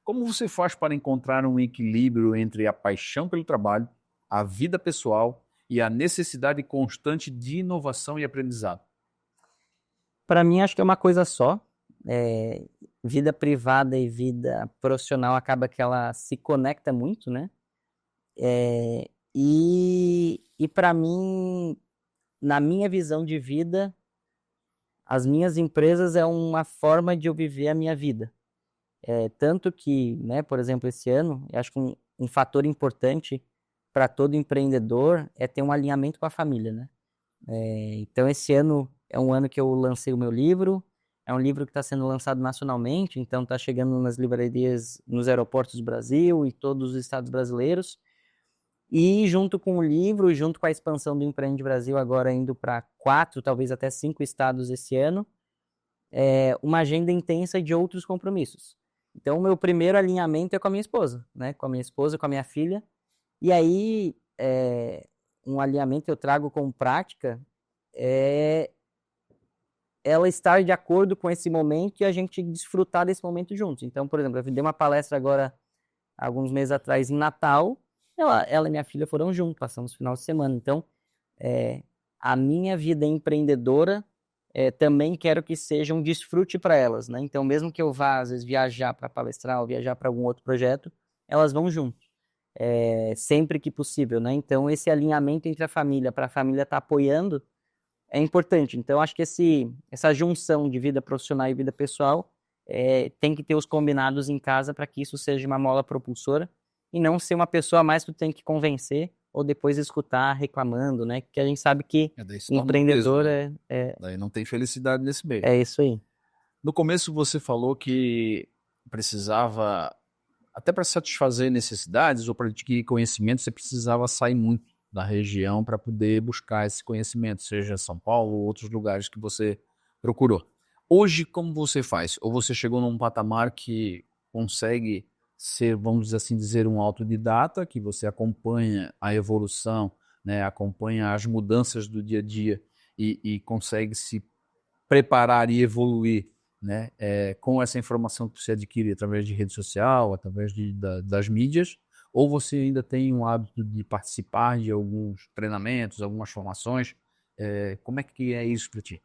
S1: como você faz para encontrar um equilíbrio entre a paixão pelo trabalho, a vida pessoal e a necessidade constante de inovação e aprendizado?
S2: Para mim, acho que é uma coisa só. Vida privada e vida profissional acaba que ela se conecta muito, né? E para mim, na minha visão de vida, as minhas empresas é uma forma de eu viver a minha vida. Tanto que, né, por exemplo, esse ano, eu acho que um fator importante para todo empreendedor é ter um alinhamento com a família, né? Então, esse ano é um ano que eu lancei o meu livro, é um livro que está sendo lançado nacionalmente, então está chegando nas livrarias, nos aeroportos do Brasil e todos os estados brasileiros. E junto com o livro, junto com a expansão do Empreende Brasil, agora indo para 4, talvez até 5 estados esse ano, uma agenda intensa de outros compromissos. Então, o meu primeiro alinhamento é com a minha esposa, né? Com a minha esposa, com a minha filha. E aí, um alinhamento que eu trago como prática é ela estar de acordo com esse momento e a gente desfrutar desse momento juntos. Então, por exemplo, eu dei uma palestra agora, alguns meses atrás, em Natal, ela e minha filha foram juntos, passamos o final de semana. Então, a minha vida empreendedora também quero que seja um desfrute para elas, né? Então, mesmo que eu vá, às vezes, viajar para palestrar ou viajar para algum outro projeto, elas vão junto, sempre que possível, né? Então, esse alinhamento entre a família, para a família estar apoiando, é importante. Então, acho que essa junção de vida profissional e vida pessoal tem que ter os combinados em casa para que isso seja uma mola propulsora e não ser uma pessoa a mais que tu tem que convencer ou depois escutar reclamando, né? Porque a gente sabe que
S1: Daí se torna um
S2: empreendedor
S1: peso, né? Daí não tem felicidade nesse meio.
S2: é isso aí.
S1: No começo você falou que precisava, até para satisfazer necessidades ou para adquirir conhecimento, você precisava sair muito da região para poder buscar esse conhecimento, seja São Paulo ou outros lugares que você procurou. Hoje, como você faz? Ou você chegou num patamar que consegue ser, vamos dizer assim, um autodidata, que você acompanha a evolução, né, acompanha as mudanças do dia a dia e consegue se preparar e evoluir, né, com essa informação que você adquire através de rede social, através das mídias, ou você ainda tem um hábito de participar de alguns treinamentos, algumas formações? Como é que é isso para ti?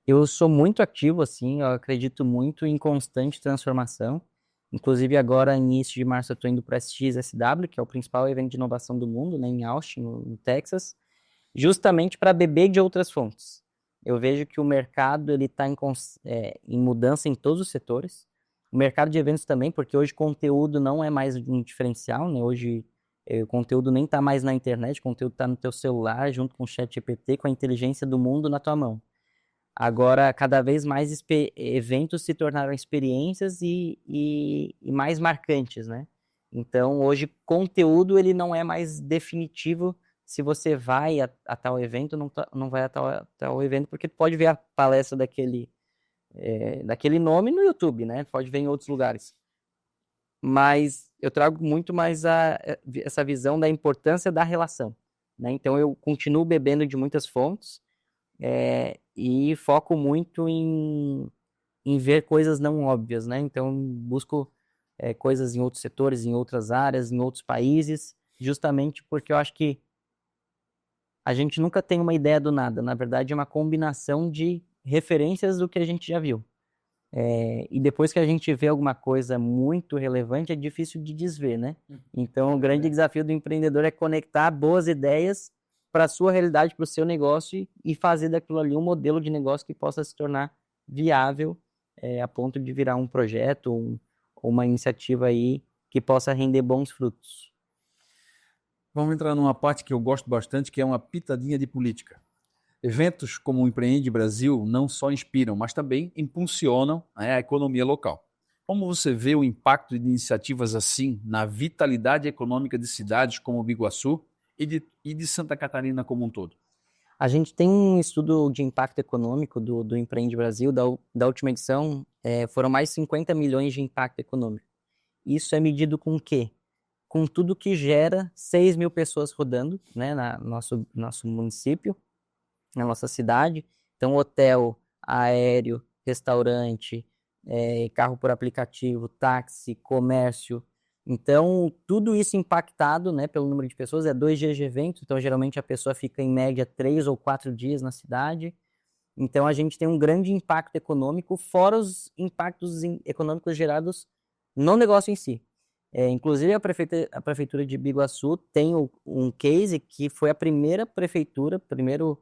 S2: Eu sou muito ativo, assim, eu acredito muito em constante transformação. Inclusive, agora, início de março, eu estou indo para a SXSW, que é o principal evento de inovação do mundo, né, em Austin, no Texas, justamente para beber de outras fontes. Eu vejo que o mercado ele está em mudança em todos os setores. O mercado de eventos também, porque hoje conteúdo não é mais um diferencial, né? Hoje o conteúdo nem está mais na internet, o conteúdo está no teu celular, junto com o ChatGPT, com a inteligência do mundo na tua mão. Agora, cada vez mais eventos se tornaram experiências e mais marcantes, né? Então, hoje, conteúdo ele não é mais definitivo se você vai a tal evento ou não vai a tal evento, porque tu pode ver a palestra daquele nome no YouTube, né? Tu pode ver em outros lugares. Mas eu trago muito mais essa visão da importância da relação, né? Então, eu continuo bebendo de muitas fontes, e foco muito em ver coisas não óbvias, né? Então, busco coisas em outros setores, em outras áreas, em outros países, justamente porque eu acho que a gente nunca tem uma ideia do nada. Na verdade, é uma combinação de referências do que a gente já viu. E depois que a gente vê alguma coisa muito relevante, é difícil de desver, né? Então, o grande desafio do empreendedor é conectar boas ideias para a sua realidade, para o seu negócio e fazer daquilo ali um modelo de negócio que possa se tornar viável a ponto de virar um projeto ou uma iniciativa aí que possa render bons frutos.
S1: Vamos entrar numa parte que eu gosto bastante, que é uma pitadinha de política. Eventos como o Empreende Brasil não só inspiram, mas também impulsionam a economia local. Como você vê o impacto de iniciativas assim na vitalidade econômica de cidades como Biguaçu e de Santa Catarina como um todo?
S2: A gente tem um estudo de impacto econômico do Empreende Brasil, da última edição, foram mais de 50 milhões de impacto econômico. Isso é medido com o quê? Com tudo que gera 6 mil pessoas rodando, né, no nosso município, na nossa cidade. Então, hotel, aéreo, restaurante, carro por aplicativo, táxi, comércio. Então, tudo isso impactado, né, pelo número de pessoas, 2 dias de evento, então geralmente a pessoa fica em média 3 ou 4 dias na cidade. Então, a gente tem um grande impacto econômico, fora os impactos econômicos gerados no negócio em si. Inclusive, a prefeitura de Biguaçu tem um case que foi a primeira prefeitura, primeiro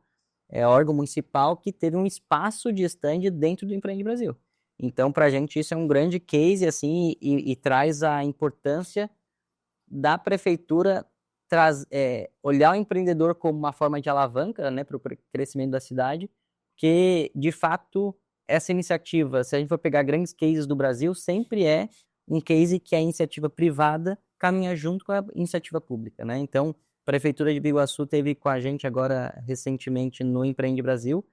S2: órgão municipal que teve um espaço de stand dentro do Empreende Brasil. Então, para a gente, isso é um grande case, assim, e traz a importância da prefeitura olhar o empreendedor como uma forma de alavanca, né, para o crescimento da cidade, que, de fato, essa iniciativa, se a gente for pegar grandes cases do Brasil, sempre é um case que a iniciativa privada caminha junto com a iniciativa pública, né? Então, a Prefeitura de Biguaçu teve com a gente agora, recentemente, no Empreende Brasil,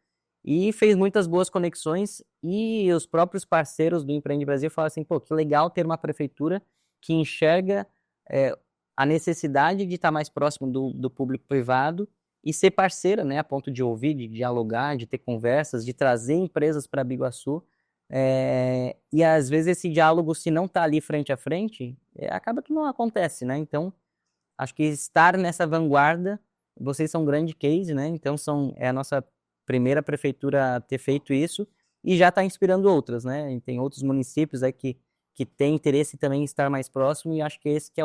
S2: e fez muitas boas conexões, e os próprios parceiros do Empreende Brasil falaram assim, pô, que legal ter uma prefeitura que enxerga a necessidade de estar mais próximo do público privado e ser parceira, né, a ponto de ouvir, de dialogar, de ter conversas, de trazer empresas para Biguaçu. E às vezes esse diálogo, se não está ali frente a frente, acaba que não acontece, né? Então, acho que estar nessa vanguarda, vocês são um grande case, né? Então, é a nossa primeira prefeitura a ter feito isso e já está inspirando outras, né? E tem outros municípios aí que têm interesse também em estar mais próximo, e acho que esse que é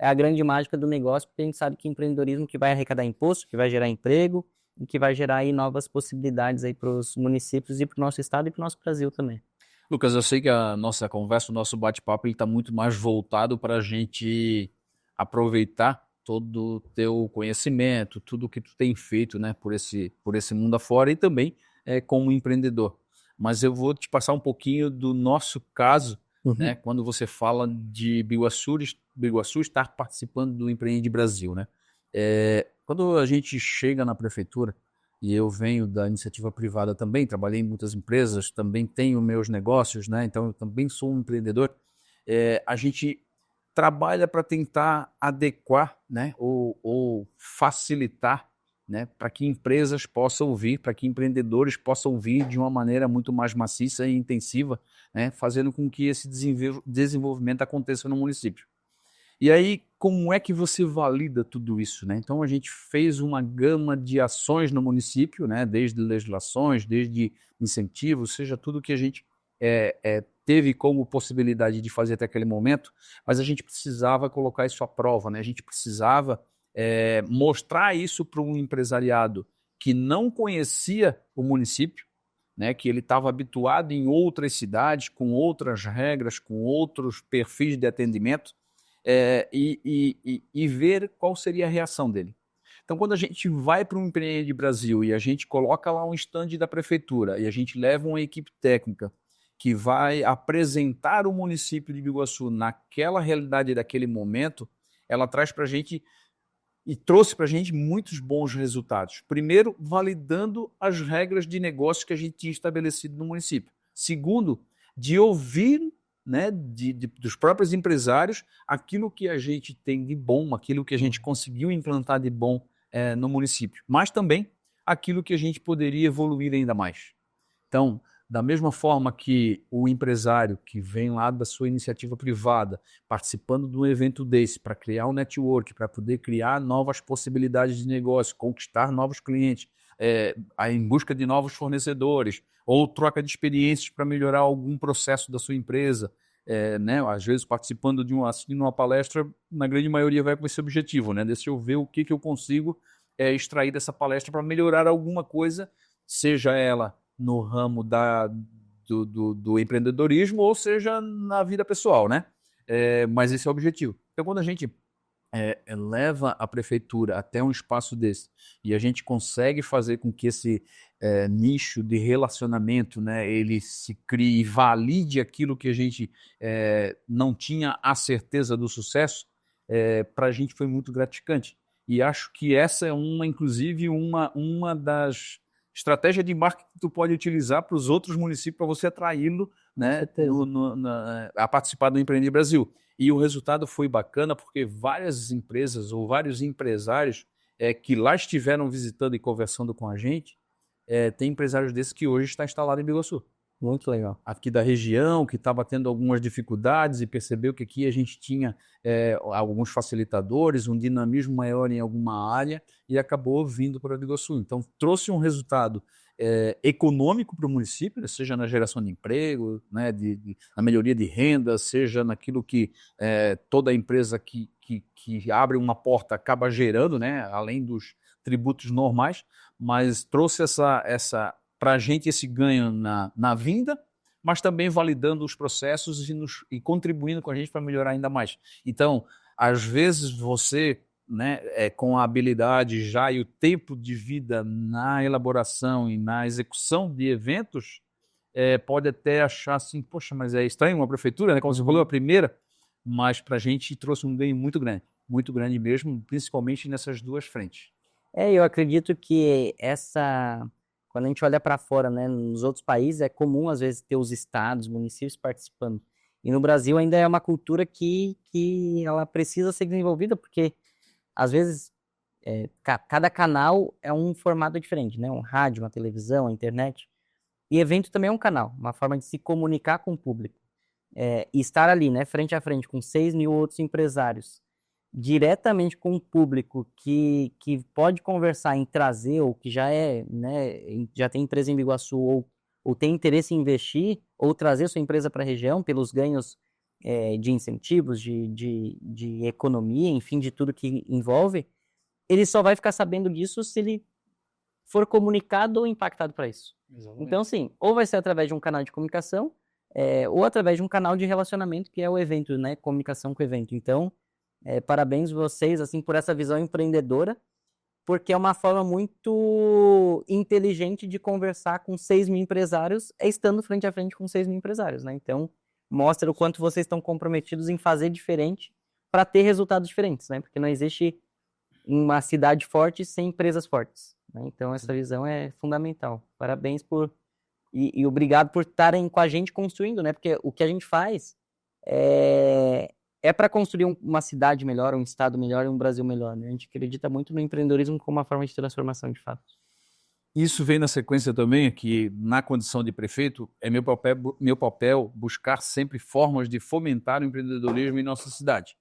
S2: a grande mágica do negócio, porque a gente sabe que empreendedorismo que vai arrecadar imposto, que vai gerar emprego e que vai gerar aí novas possibilidades aí para os municípios e para o nosso estado e para o nosso Brasil também.
S1: Lucas, eu sei que a nossa conversa, o nosso bate-papo, ele está muito mais voltado para a gente aproveitar todo o teu conhecimento, tudo que tu tem feito, né, por esse mundo afora, e também como empreendedor. Mas eu vou te passar um pouquinho do nosso caso, né, quando você fala de Biguaçu estar participando do Empreende Brasil, né? Quando a gente chega na prefeitura, e eu venho da iniciativa privada também, trabalhei em muitas empresas, também tenho meus negócios, né? Então eu também sou um empreendedor. A gente trabalha para tentar adequar, né, ou facilitar, né, para que empresas possam vir, para que empreendedores possam vir de uma maneira muito mais maciça e intensiva, né, fazendo com que esse desenvolvimento aconteça no município. E aí, como é que você valida tudo isso, né? Então, a gente fez uma gama de ações no município, né? Desde legislações, desde incentivos, seja tudo que a gente teve como possibilidade de fazer até aquele momento, mas a gente precisava colocar isso à prova, né? A gente precisava mostrar isso para um empresariado que não conhecia o município, né? Que ele estava habituado em outras cidades, com outras regras, com outros perfis de atendimento, e ver qual seria a reação dele. Então, quando a gente vai para um Empreende Brasil e a gente coloca lá um stand da prefeitura e a gente leva uma equipe técnica que vai apresentar o município de Biguaçu naquela realidade daquele momento, ela traz para a gente e trouxe para a gente muitos bons resultados. Primeiro, validando as regras de negócio que a gente tinha estabelecido no município. Segundo, de ouvir, né, dos próprios empresários aquilo que a gente tem de bom, aquilo que a gente conseguiu implantar de bom no município, mas também aquilo que a gente poderia evoluir ainda mais. Então, da mesma forma que o empresário que vem lá da sua iniciativa privada, participando de um evento desse para criar um network, para poder criar novas possibilidades de negócio, conquistar novos clientes, em busca de novos fornecedores, ou troca de experiências para melhorar algum processo da sua empresa, né? Às vezes participando assistindo uma palestra, na grande maioria vai com esse objetivo, né? Deixa eu ver o que eu consigo extrair dessa palestra para melhorar alguma coisa, seja ela no ramo do empreendedorismo, ou seja, na vida pessoal, né? Mas esse é o objetivo. Então, quando a gente leva a prefeitura até um espaço desse e a gente consegue fazer com que esse nicho de relacionamento, né, ele se crie e valide aquilo que a gente não tinha a certeza do sucesso, para a gente foi muito gratificante. E acho que essa é inclusive, uma das estratégia de marketing que tu pode utilizar para os outros municípios para você atraí-lo, né, a participar do Empreende Brasil. E o resultado foi bacana porque várias empresas ou vários empresários que lá estiveram visitando e conversando com a gente, tem empresários desses que hoje está instalado em Biguaçu.
S2: Muito legal.
S1: Aqui da região, que estava tendo algumas dificuldades e percebeu que aqui a gente tinha alguns facilitadores, um dinamismo maior em alguma área e acabou vindo para o Biguaçu. Então, trouxe um resultado econômico para o município, seja na geração de emprego, né, na melhoria de renda, seja naquilo que toda empresa que abre uma porta acaba gerando, né, além dos tributos normais, mas trouxe para a gente esse ganho na vinda, mas também validando os processos e contribuindo com a gente para melhorar ainda mais. Então, às vezes você, né, com a habilidade já e o tempo de vida na elaboração e na execução de eventos, pode até achar assim, poxa, mas é estranho uma prefeitura, né, como você falou, a primeira, mas para a gente trouxe um ganho muito grande mesmo, principalmente nessas duas frentes.
S2: Eu acredito que essa quando a gente olha para fora, né, nos outros países é comum às vezes ter os estados, municípios participando. E no Brasil ainda é uma cultura que ela precisa ser desenvolvida, porque às vezes cada canal é um formato diferente, né? Um rádio, uma televisão, a internet. E evento também é um canal, uma forma de se comunicar com o público. E estar ali, né, frente a frente com 6 mil outros empresários, diretamente com o público que pode conversar em trazer, ou que já né, já tem empresa em Biguaçu, ou tem interesse em investir, ou trazer sua empresa para a região pelos ganhos de incentivos, de economia, enfim, de tudo que envolve, ele só vai ficar sabendo disso se ele for comunicado ou impactado para isso. Exatamente. Então, sim, ou vai ser através de um canal de comunicação, ou através de um canal de relacionamento, que é o evento, né? Comunicação com o evento. Então, parabéns vocês, assim, por essa visão empreendedora, porque é uma forma muito inteligente de conversar com 6 mil empresários, estando frente a frente com 6 mil empresários, né? Então, mostra o quanto vocês estão comprometidos em fazer diferente para ter resultados diferentes, né? Porque não existe uma cidade forte sem empresas fortes, né? Então, essa visão é fundamental. Parabéns e obrigado por estarem com a gente construindo, né? Porque o que a gente faz é para construir uma cidade melhor, um estado melhor e um Brasil melhor, né? A gente acredita muito no empreendedorismo como uma forma de transformação, de fato.
S1: Isso vem na sequência também, que na condição de prefeito, é meu papel buscar sempre formas de fomentar o empreendedorismo em nossa cidade.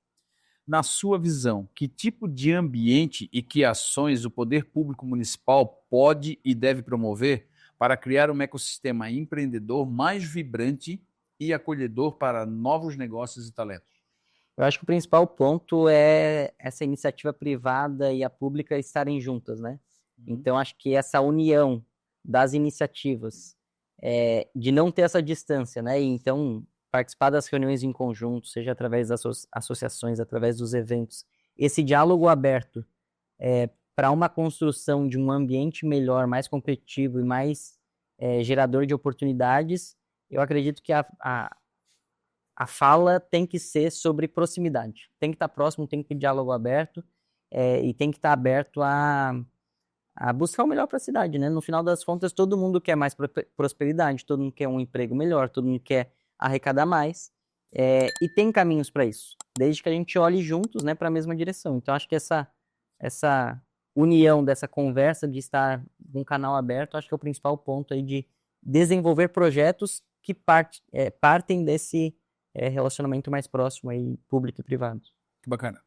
S1: Na sua visão, que tipo de ambiente e que ações o poder público municipal pode e deve promover para criar um ecossistema empreendedor mais vibrante e acolhedor para novos negócios e talentos?
S2: Eu acho que o principal ponto é essa iniciativa privada e a pública estarem juntas, né? Então, acho que essa união das iniciativas, de não ter essa distância, né? E, então, participar das reuniões em conjunto, seja através das associações, através dos eventos, esse diálogo aberto para uma construção de um ambiente melhor, mais competitivo e mais gerador de oportunidades, eu acredito que a fala tem que ser sobre proximidade. Tem que estar próximo, tem que ter diálogo aberto e tem que estar aberto a buscar o melhor para a cidade, né? No final das contas, todo mundo quer mais prosperidade, todo mundo quer um emprego melhor, todo mundo quer arrecadar mais, e tem caminhos para isso, desde que a gente olhe juntos, né, para a mesma direção. Então, acho que essa união dessa conversa, de estar num canal aberto, acho que é o principal ponto aí de desenvolver projetos que partem desse relacionamento mais próximo aí, público e privado.
S1: Que bacana.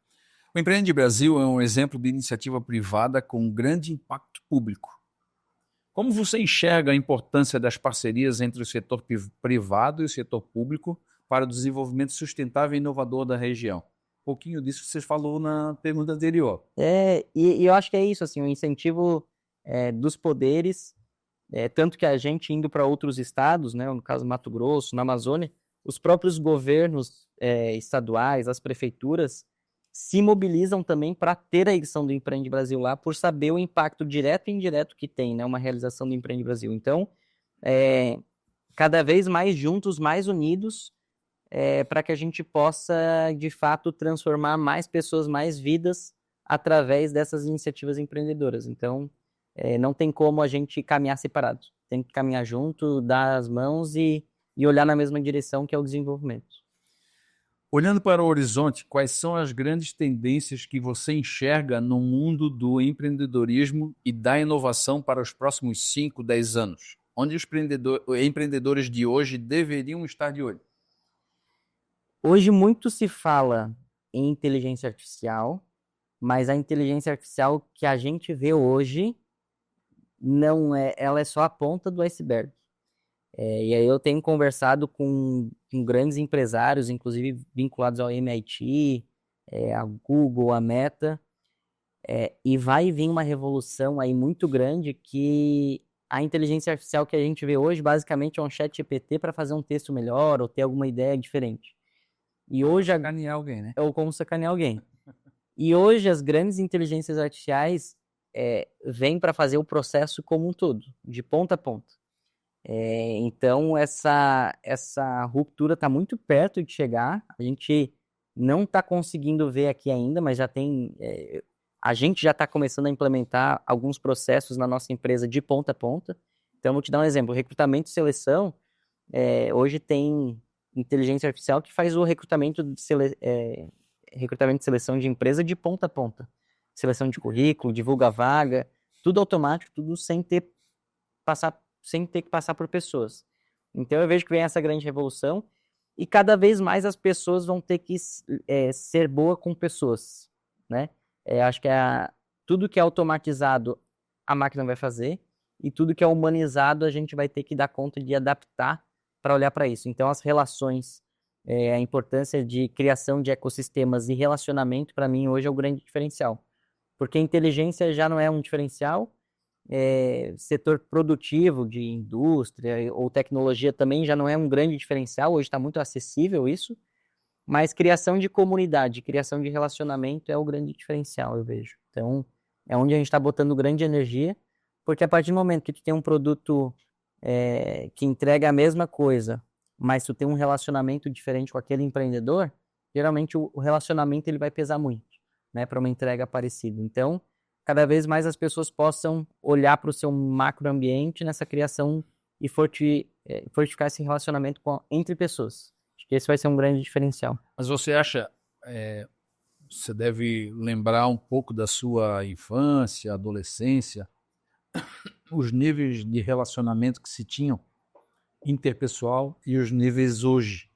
S1: O Empreende Brasil é um exemplo de iniciativa privada com grande impacto público. Como você enxerga a importância das parcerias entre o setor privado e o setor público para o desenvolvimento sustentável e inovador da região? Um pouquinho disso você falou na pergunta anterior.
S2: E eu acho que é isso, assim, o incentivo dos poderes, tanto que a gente indo para outros estados, né, no caso Mato Grosso, na Amazônia, os próprios governos estaduais, as prefeituras, se mobilizam também para ter a edição do Empreende Brasil lá, por saber o impacto direto e indireto que tem, né, uma realização do Empreende Brasil. Então, cada vez mais juntos, mais unidos, para que a gente possa, de fato, transformar mais pessoas, mais vidas, através dessas iniciativas empreendedoras. Então, não tem como a gente caminhar separado. Tem que caminhar junto, dar as mãos e olhar na mesma direção, que é o desenvolvimento.
S1: Olhando para o horizonte, quais são as grandes tendências que você enxerga no mundo do empreendedorismo e da inovação para os próximos 5, 10 anos? Onde os empreendedores de hoje deveriam estar de olho?
S2: Hoje muito se fala em inteligência artificial, mas a inteligência artificial que a gente vê hoje ela é só a ponta do iceberg. E aí eu tenho conversado com grandes empresários, inclusive vinculados ao MIT, a Google, a Meta, e vai vir uma revolução aí muito grande, que a inteligência artificial que a gente vê hoje basicamente é um chat GPT para fazer um texto melhor ou ter alguma ideia diferente. E hoje
S1: sacanear alguém, né?
S2: Ou como sacanear alguém. E hoje as grandes inteligências artificiais vêm para fazer o processo como um todo, de ponta a ponta. Então, essa ruptura está muito perto de chegar. A gente não está conseguindo ver aqui ainda, mas já tem... a gente já está começando a implementar alguns processos na nossa empresa de ponta a ponta. Então, vou te dar um exemplo. Recrutamento e seleção, hoje tem inteligência artificial que faz o recrutamento e seleção de empresa de ponta a ponta. Seleção de currículo, divulga vaga, tudo automático, tudo sem ter que passar por pessoas. Então, eu vejo que vem essa grande revolução e cada vez mais as pessoas vão ter que ser boa com pessoas, né? Acho que tudo que é automatizado, a máquina vai fazer, e tudo que é humanizado, a gente vai ter que dar conta de adaptar para olhar para isso. Então, as relações, a importância de criação de ecossistemas e relacionamento, para mim, hoje é o grande diferencial. Porque inteligência já não é um diferencial, setor produtivo de indústria ou tecnologia também já não é um grande diferencial, hoje está muito acessível isso, mas criação de comunidade, criação de relacionamento é o grande diferencial, eu vejo. Então, é onde a gente está botando grande energia, porque a partir do momento que tu tem um produto que entrega a mesma coisa, mas tu tem um relacionamento diferente com aquele empreendedor, geralmente o relacionamento ele vai pesar muito, né, para uma entrega parecida. Então, cada vez mais as pessoas possam olhar para o seu macroambiente nessa criação e fortificar esse relacionamento entre pessoas. Acho que esse vai ser um grande diferencial.
S1: Mas você acha, você deve lembrar um pouco da sua infância, adolescência, os níveis de relacionamento que se tinham interpessoal e os níveis hoje.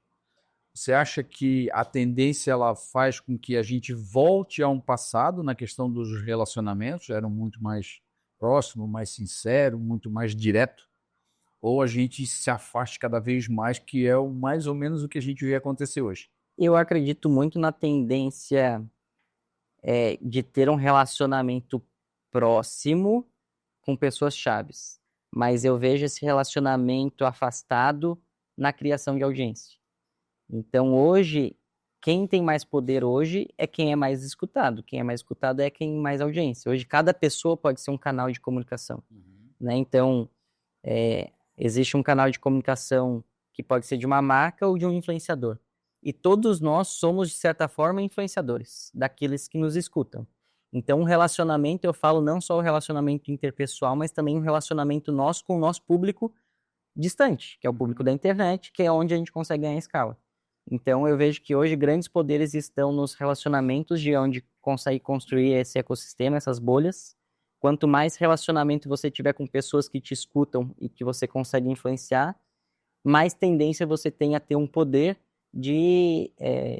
S1: Você acha que a tendência ela faz com que a gente volte a um passado na questão dos relacionamentos, eram muito mais próximos, mais sinceros, muito mais direto, ou a gente se afaste cada vez mais, que é mais ou menos o que a gente vê acontecer hoje?
S2: Eu acredito muito na tendência de ter um relacionamento próximo com pessoas chaves, mas eu vejo esse relacionamento afastado na criação de audiência. Então, hoje, quem tem mais poder hoje é quem é mais escutado. Quem é mais escutado é quem tem mais audiência. Hoje, cada pessoa pode ser um canal de comunicação. Né? Então, existe um canal de comunicação que pode ser de uma marca ou de um influenciador. E todos nós somos, de certa forma, influenciadores daqueles que nos escutam. Então, um relacionamento, eu falo não só o relacionamento interpessoal, mas também um relacionamento nosso com o nosso público distante, que é o público da internet, que é onde a gente consegue ganhar escala. Então, eu vejo que hoje grandes poderes estão nos relacionamentos, de onde consegue construir esse ecossistema, essas bolhas. Quanto mais relacionamento você tiver com pessoas que te escutam e que você consegue influenciar, mais tendência você tem a ter um poder de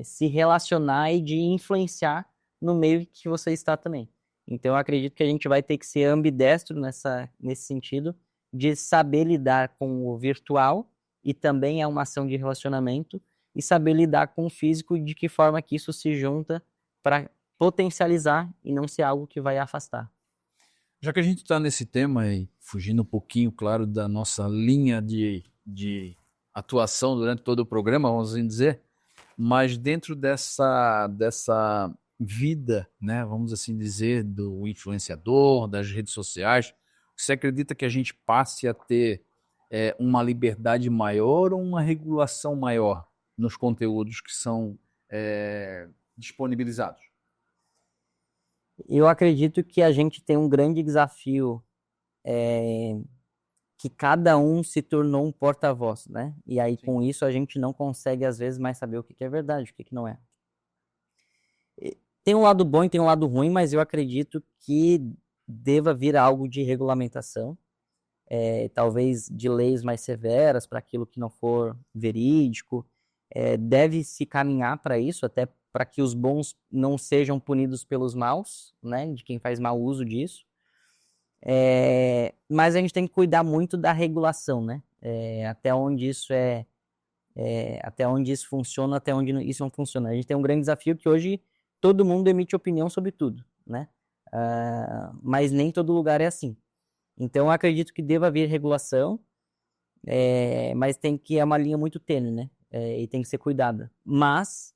S2: se relacionar e de influenciar no meio que você está também. Então, eu acredito que a gente vai ter que ser ambidestro nesse sentido, de saber lidar com o virtual, e também é uma ação de relacionamento, e saber lidar com o físico e de que forma que isso se junta para potencializar e não ser algo que vai afastar.
S1: Já que a gente está nesse tema e fugindo um pouquinho, claro, da nossa linha de atuação durante todo o programa, vamos assim dizer, mas dentro dessa vida, né, vamos assim dizer, do influenciador, das redes sociais, você acredita que a gente passe a ter uma liberdade maior ou uma regulação maior nos conteúdos que são disponibilizados?
S2: Eu acredito que a gente tem um grande desafio, que cada um se tornou um porta-voz, né? E aí, com isso, a gente não consegue, às vezes, mais saber o que é verdade, o que não é. Tem um lado bom e tem um lado ruim, mas eu acredito que deva vir algo de regulamentação, talvez de leis mais severas para aquilo que não for verídico. Deve se caminhar para isso, até para que os bons não sejam punidos pelos maus, né, de quem faz mau uso disso. Mas a gente tem que cuidar muito da regulação, né? Até onde isso até onde isso funciona, até onde isso não funciona. A gente tem um grande desafio que hoje todo mundo emite opinião sobre tudo, né? Mas nem todo lugar é assim. Então, eu acredito que deva haver regulação, mas tem que é uma linha muito tênue, né? E tem que ser cuidada. Mas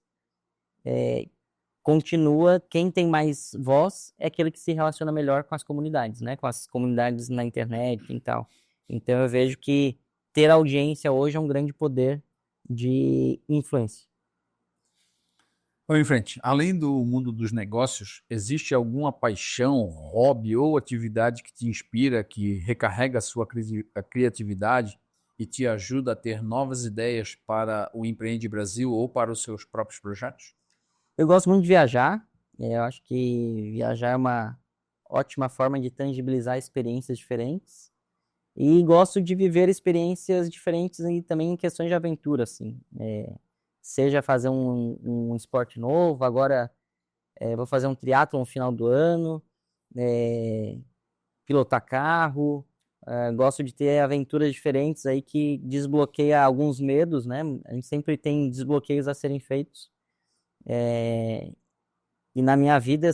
S2: continua, quem tem mais voz é aquele que se relaciona melhor com as comunidades, né? Com as comunidades na internet e tal. Então, eu vejo que ter audiência hoje é um grande poder de influência.
S1: Vamos em frente. Além do mundo dos negócios, existe alguma paixão, hobby ou atividade que te inspira, que recarrega a sua a criatividade e te ajuda a ter novas ideias para o Empreende Brasil ou para os seus próprios projetos?
S2: Eu gosto muito de viajar. Eu acho que viajar é uma ótima forma de tangibilizar experiências diferentes. E gosto de viver experiências diferentes e também em questões de aventura, assim. Seja fazer um esporte novo, agora vou fazer um triatlo no final do ano, pilotar carro. Gosto de ter aventuras diferentes aí que desbloqueia alguns medos, né? A gente sempre tem desbloqueios a serem feitos. E na minha vida,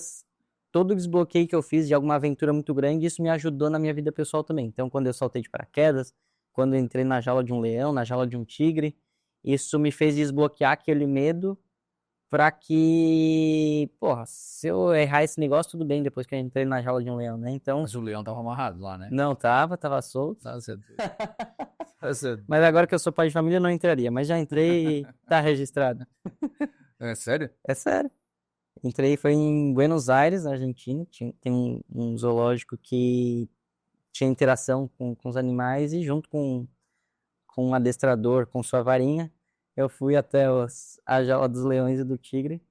S2: todo desbloqueio que eu fiz de alguma aventura muito grande, isso me ajudou na minha vida pessoal também. Então, quando eu saltei de paraquedas, quando eu entrei na jaula de um leão, na jaula de um tigre, isso me fez desbloquear aquele medo para que, porra, se eu errar esse negócio, tudo bem, depois que eu entrei na jaula de um leão, né? Então,
S1: Mas o leão estava amarrado lá, né?
S2: não tava solto.
S1: Tá certo. Tá certo.
S2: Mas agora que eu sou pai de família, não entraria. Mas já entrei e tá registrado.
S1: É sério?
S2: É sério. Entrei, foi em Buenos Aires, na Argentina. Tem um zoológico que tinha interação com os animais e junto com um adestrador com sua varinha, eu fui até a jaula dos leões e do tigre.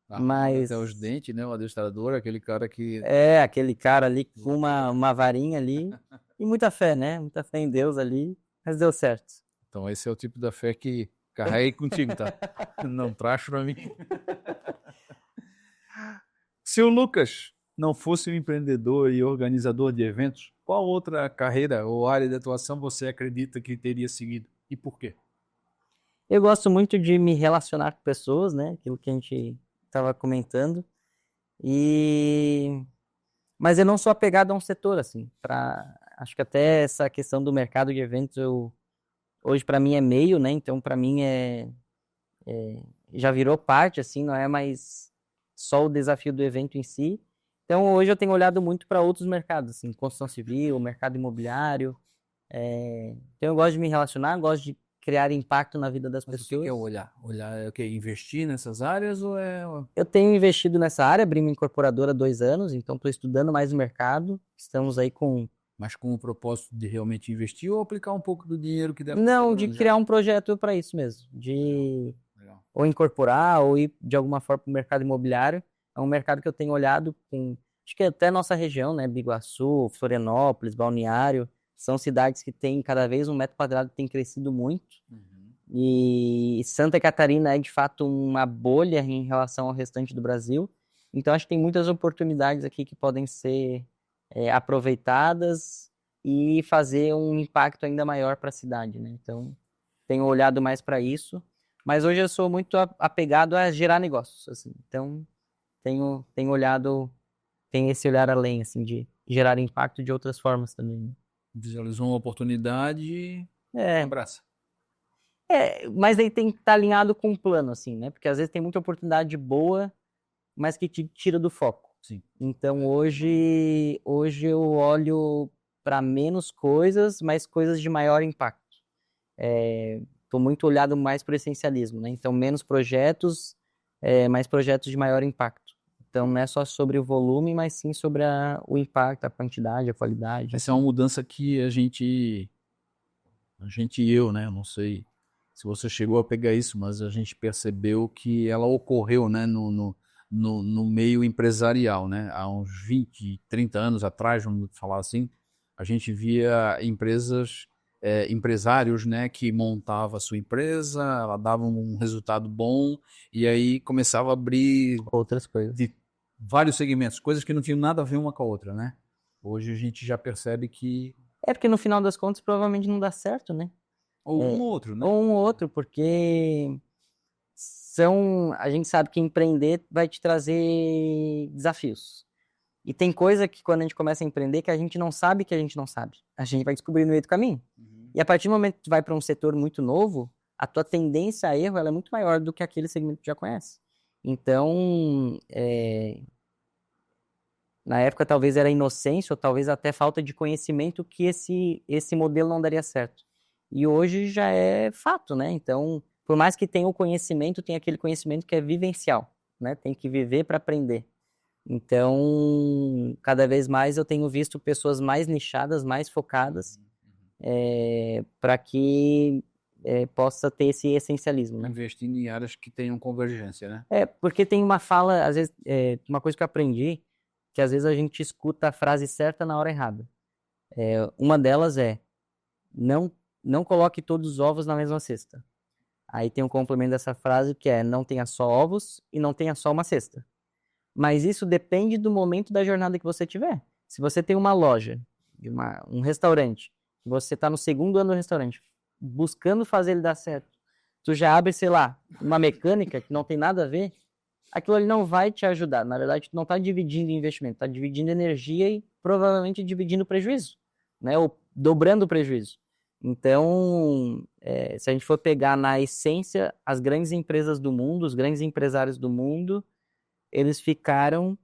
S2: Mas
S1: até os dentes, né? O adestrador, aquele cara que...
S2: aquele cara ali com uma varinha ali e muita fé, né? Muita fé em Deus ali, mas deu certo.
S1: Então esse é o tipo da fé que carreguei contigo, tá? Não traz pra mim. Se o Lucas não fosse um empreendedor e organizador de eventos, qual outra carreira ou área de atuação você acredita que teria seguido? E por quê?
S2: Eu gosto muito de me relacionar com pessoas, né? Aquilo que a gente estava comentando. Mas eu não sou apegado a um setor, assim. Acho que até essa questão do mercado de eventos, hoje para mim é meio, né? Então para mim já virou parte, assim, não é mais só o desafio do evento em si. Então hoje eu tenho olhado muito para outros mercados, assim, construção civil, mercado imobiliário. Então eu gosto de me relacionar, gosto de criar impacto na vida das
S1: Mas
S2: pessoas.
S1: o que é olhar? Olhar é o quê? Investir nessas áreas ou é...
S2: Eu tenho investido nessa área, abri uma incorporadora há 2 anos, então estou estudando mais o mercado. Estamos aí
S1: Mas com o propósito de realmente investir ou aplicar um pouco do dinheiro que deve...
S2: Não, de criar um projeto para isso mesmo.
S1: Legal.
S2: Ou incorporar, ou ir de alguma forma para o mercado imobiliário. É um mercado que eu tenho olhado acho que até nossa região, né? Biguaçu, Florianópolis, Balneário, são cidades que têm cada vez um metro quadrado tem crescido muito. E Santa Catarina é de fato uma bolha em relação ao restante do Brasil. Então acho que tem muitas oportunidades aqui que podem ser aproveitadas e fazer um impacto ainda maior para a cidade, né? Então tenho olhado mais para isso. Mas hoje eu sou muito apegado a gerar negócios, assim. Então tenho olhado, tem esse olhar além, assim, de gerar impacto de outras formas também.
S1: Visualizou uma oportunidade e abraça.
S2: Mas aí tem que estar alinhado com o plano, assim, né? Porque às vezes tem muita oportunidade boa, mas que te tira do foco.
S1: Sim.
S2: Então hoje eu olho para menos coisas, mas coisas de maior impacto. Estou muito olhado mais para o essencialismo, né? Então menos projetos, mais projetos de maior impacto. Então não é só sobre o volume, mas sim sobre o impacto, a quantidade, a qualidade.
S1: Essa é uma mudança que a gente e eu, né? Eu não sei se você chegou a pegar isso, mas a gente percebeu que ela ocorreu, né, no meio empresarial, né? Há uns 20, 30 anos atrás, vamos falar assim, a gente via empresários, né, que montavam a sua empresa, ela dava um resultado bom e aí começava a abrir
S2: outras coisas.
S1: De vários segmentos, coisas que não tinham nada a ver uma com a outra, né? Hoje a gente já percebe que...
S2: porque no final das contas provavelmente não dá certo, né?
S1: Ou um ou outro, né?
S2: Ou um ou outro, porque a gente sabe que empreender vai te trazer desafios. E tem coisa que quando a gente começa a empreender que a gente não sabe que a gente não sabe. A gente vai descobrir no meio do caminho. E a partir do momento que tu vai para um setor muito novo, a tua tendência a erro ela é muito maior do que aquele segmento que tu já conhece. Então, na época talvez era inocência ou talvez até falta de conhecimento que esse modelo não daria certo. E hoje já é fato, né? Então, por mais que tenha o conhecimento, tem aquele conhecimento que é vivencial, né? Tem que viver para aprender. Então, cada vez mais eu tenho visto pessoas mais nichadas, mais focadas, para que possa ter esse essencialismo, né?
S1: Investindo em áreas que tenham convergência, né?
S2: Porque tem uma fala, às vezes, uma coisa que eu aprendi, que às vezes a gente escuta a frase certa na hora errada. Uma delas é, não coloque todos os ovos na mesma cesta. Aí tem um complemento dessa frase que é, não tenha só ovos e não tenha só uma cesta. Mas isso depende do momento da jornada que você tiver. Se você tem uma loja, um restaurante, você está no segundo ano do restaurante, buscando fazer ele dar certo, tu já abre, sei lá, uma mecânica que não tem nada a ver, aquilo ali não vai te ajudar. Na verdade, tu não está dividindo investimento, está dividindo energia e provavelmente dividindo prejuízo, né? Ou dobrando o prejuízo. Então, se a gente for pegar na essência, as grandes empresas do mundo, os grandes empresários do mundo, eles ficaram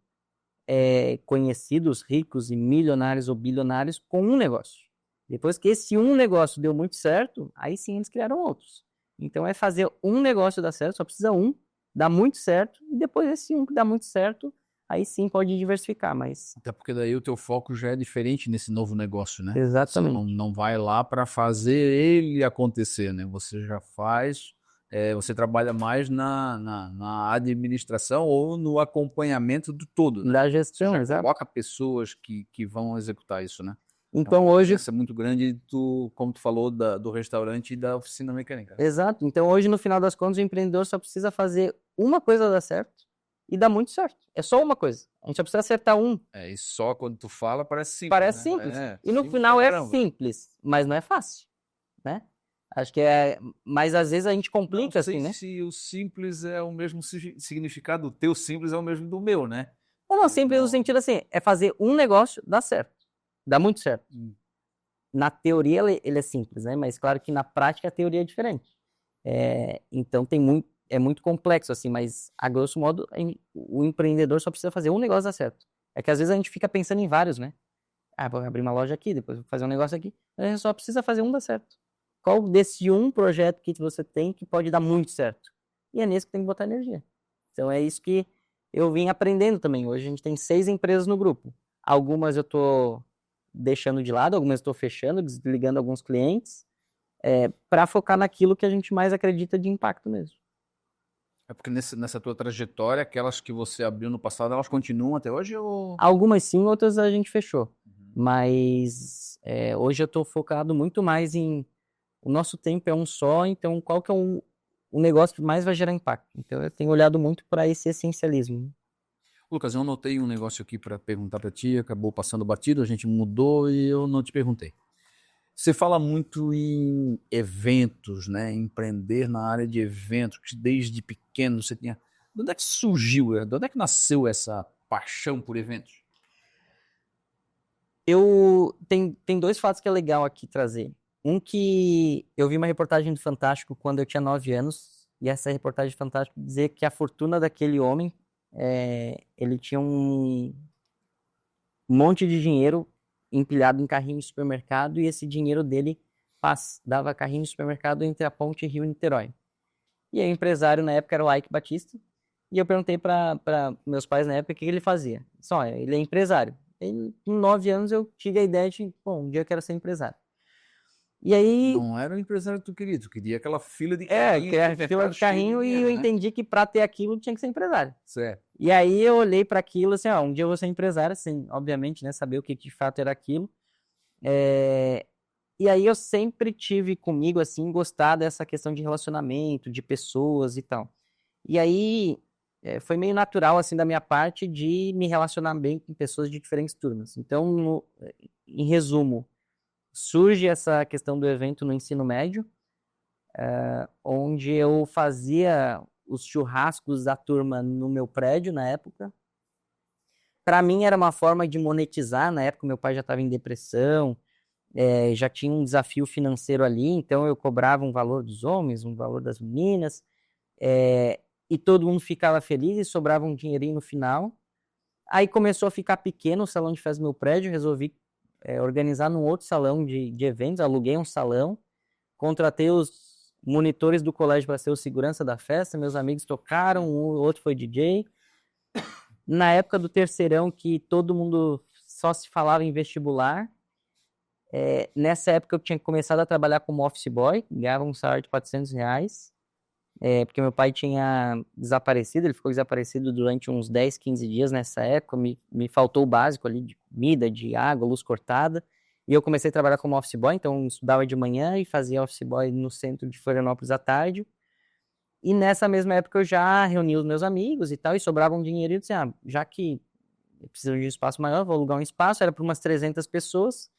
S2: conhecidos, ricos e milionários ou bilionários com um negócio. Depois que esse um negócio deu muito certo, aí sim eles criaram outros. Então é fazer um negócio dar certo, só precisa um, dar muito certo, e depois esse um que dá muito certo, aí sim pode diversificar, mas...
S1: Até porque daí o teu foco já é diferente nesse novo negócio, né?
S2: Exatamente.
S1: Você não vai lá para fazer ele acontecer, né? Você já faz, você trabalha mais na administração ou no acompanhamento do todo, né?
S2: Da gestão,
S1: Você já
S2: exato.
S1: coloca pessoas que vão executar isso, né?
S2: Então hoje...
S1: Isso é muito grande, como tu falou, do restaurante e da oficina mecânica.
S2: Exato. Então hoje, no final das contas, o empreendedor só precisa fazer uma coisa dar certo e dar muito certo. É só uma coisa. A gente só precisa acertar um.
S1: E só quando tu fala parece simples,
S2: Parece
S1: né?
S2: simples. E no final simples, mas não é fácil, né? Acho que mas às vezes a gente complica assim, né?
S1: Não sei se o simples é o mesmo significado, o teu simples é o mesmo do meu, né?
S2: Ou não, simples no sentido assim, é fazer um negócio dar certo. Dá muito certo. Na teoria ele é simples, né? Mas claro que na prática a teoria é diferente. Então é muito complexo, assim, mas a grosso modo o empreendedor só precisa fazer um negócio dar certo. É que às vezes a gente fica pensando em vários, né? Vou abrir uma loja aqui, depois vou fazer um negócio aqui. A gente só precisa fazer um dar certo. Qual desse um projeto que você tem que pode dar muito certo? E é nesse que tem que botar energia. Então é isso que eu vim aprendendo também. Hoje a gente tem 6 empresas no grupo. Algumas eu tô deixando de lado, algumas estou fechando, desligando alguns clientes, para focar naquilo que a gente mais acredita de impacto mesmo.
S1: É porque nessa tua trajetória, aquelas que você abriu no passado, elas continuam até hoje? Ou...
S2: Algumas sim, outras a gente fechou. Mas hoje eu estou focado muito mais em... O nosso tempo é um só, então qual que é o negócio que mais vai gerar impacto? Então eu tenho olhado muito para esse essencialismo.
S1: Lucas, eu anotei um negócio aqui para perguntar para ti, acabou passando batido, a gente mudou e eu não te perguntei. Você fala muito em eventos, né? Empreender na área de eventos, que desde pequeno você tinha... De onde é que surgiu, de onde é que nasceu essa paixão por eventos?
S2: Tem 2 fatos que é legal aqui trazer. Um que eu vi uma reportagem do Fantástico quando eu tinha 9 anos, e essa reportagem do Fantástico dizia que a fortuna daquele homem, ele tinha um monte de dinheiro empilhado em carrinho de supermercado, e esse dinheiro dele dava carrinho de supermercado entre a ponte Rio-Niterói. E aí o empresário na época era o Ike Batista, e eu perguntei para meus pais na época o que ele fazia. Só, ele é empresário. Com 9 anos eu tive a ideia de, bom, um dia eu quero ser empresário. E aí...
S1: Não era o empresário que tu queria aquela fila de carrinho.
S2: Fila de carrinho, e eu entendi que para ter aquilo tinha que ser empresário.
S1: Certo.
S2: E aí eu olhei para aquilo assim, um dia eu vou ser empresário, assim, obviamente, né, saber o que de fato era aquilo. E aí eu sempre tive comigo, assim, gostar dessa questão de relacionamento, de pessoas e tal. E aí foi meio natural, assim, da minha parte de me relacionar bem com pessoas de diferentes turmas. Então, em resumo, surge essa questão do evento no ensino médio, onde eu fazia os churrascos da turma no meu prédio na época. Para mim era uma forma de monetizar, na época meu pai já estava em depressão, já tinha um desafio financeiro ali, então eu cobrava um valor dos homens, um valor das meninas, e todo mundo ficava feliz e sobrava um dinheirinho no final. Aí começou a ficar pequeno o salão de festa do meu prédio, resolvi organizar num outro salão de eventos, aluguei um salão, contratei os monitores do colégio para ser o segurança da festa, meus amigos tocaram, o outro foi DJ. Na época do terceirão, que todo mundo só se falava em vestibular, nessa época eu tinha começado a trabalhar como office boy, ganhava um salário de R$ 400, porque meu pai tinha desaparecido, ele ficou desaparecido durante uns 10, 15 dias nessa época, me faltou o básico ali de comida, de água, luz cortada, e eu comecei a trabalhar como office boy, então eu estudava de manhã e fazia office boy no centro de Florianópolis à tarde, e nessa mesma época eu já reuni os meus amigos e tal, e sobrava um dinheiro e eu disse, já que eu preciso de um espaço maior, vou alugar um espaço, era para umas 300 pessoas,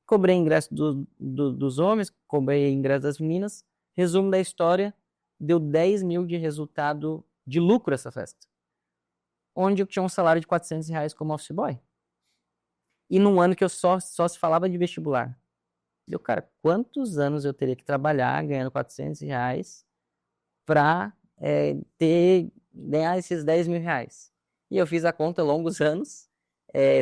S2: cobrei ingresso dos homens, cobrei ingresso das meninas, resumo da história, deu 10 mil de resultado de lucro essa festa, onde eu tinha um salário de R$ 400 como office boy. E num ano que eu só se falava de vestibular. Deu, cara, quantos anos eu teria que trabalhar ganhando R$ 400 para ganhar esses R$ 10.000? E eu fiz a conta longos anos,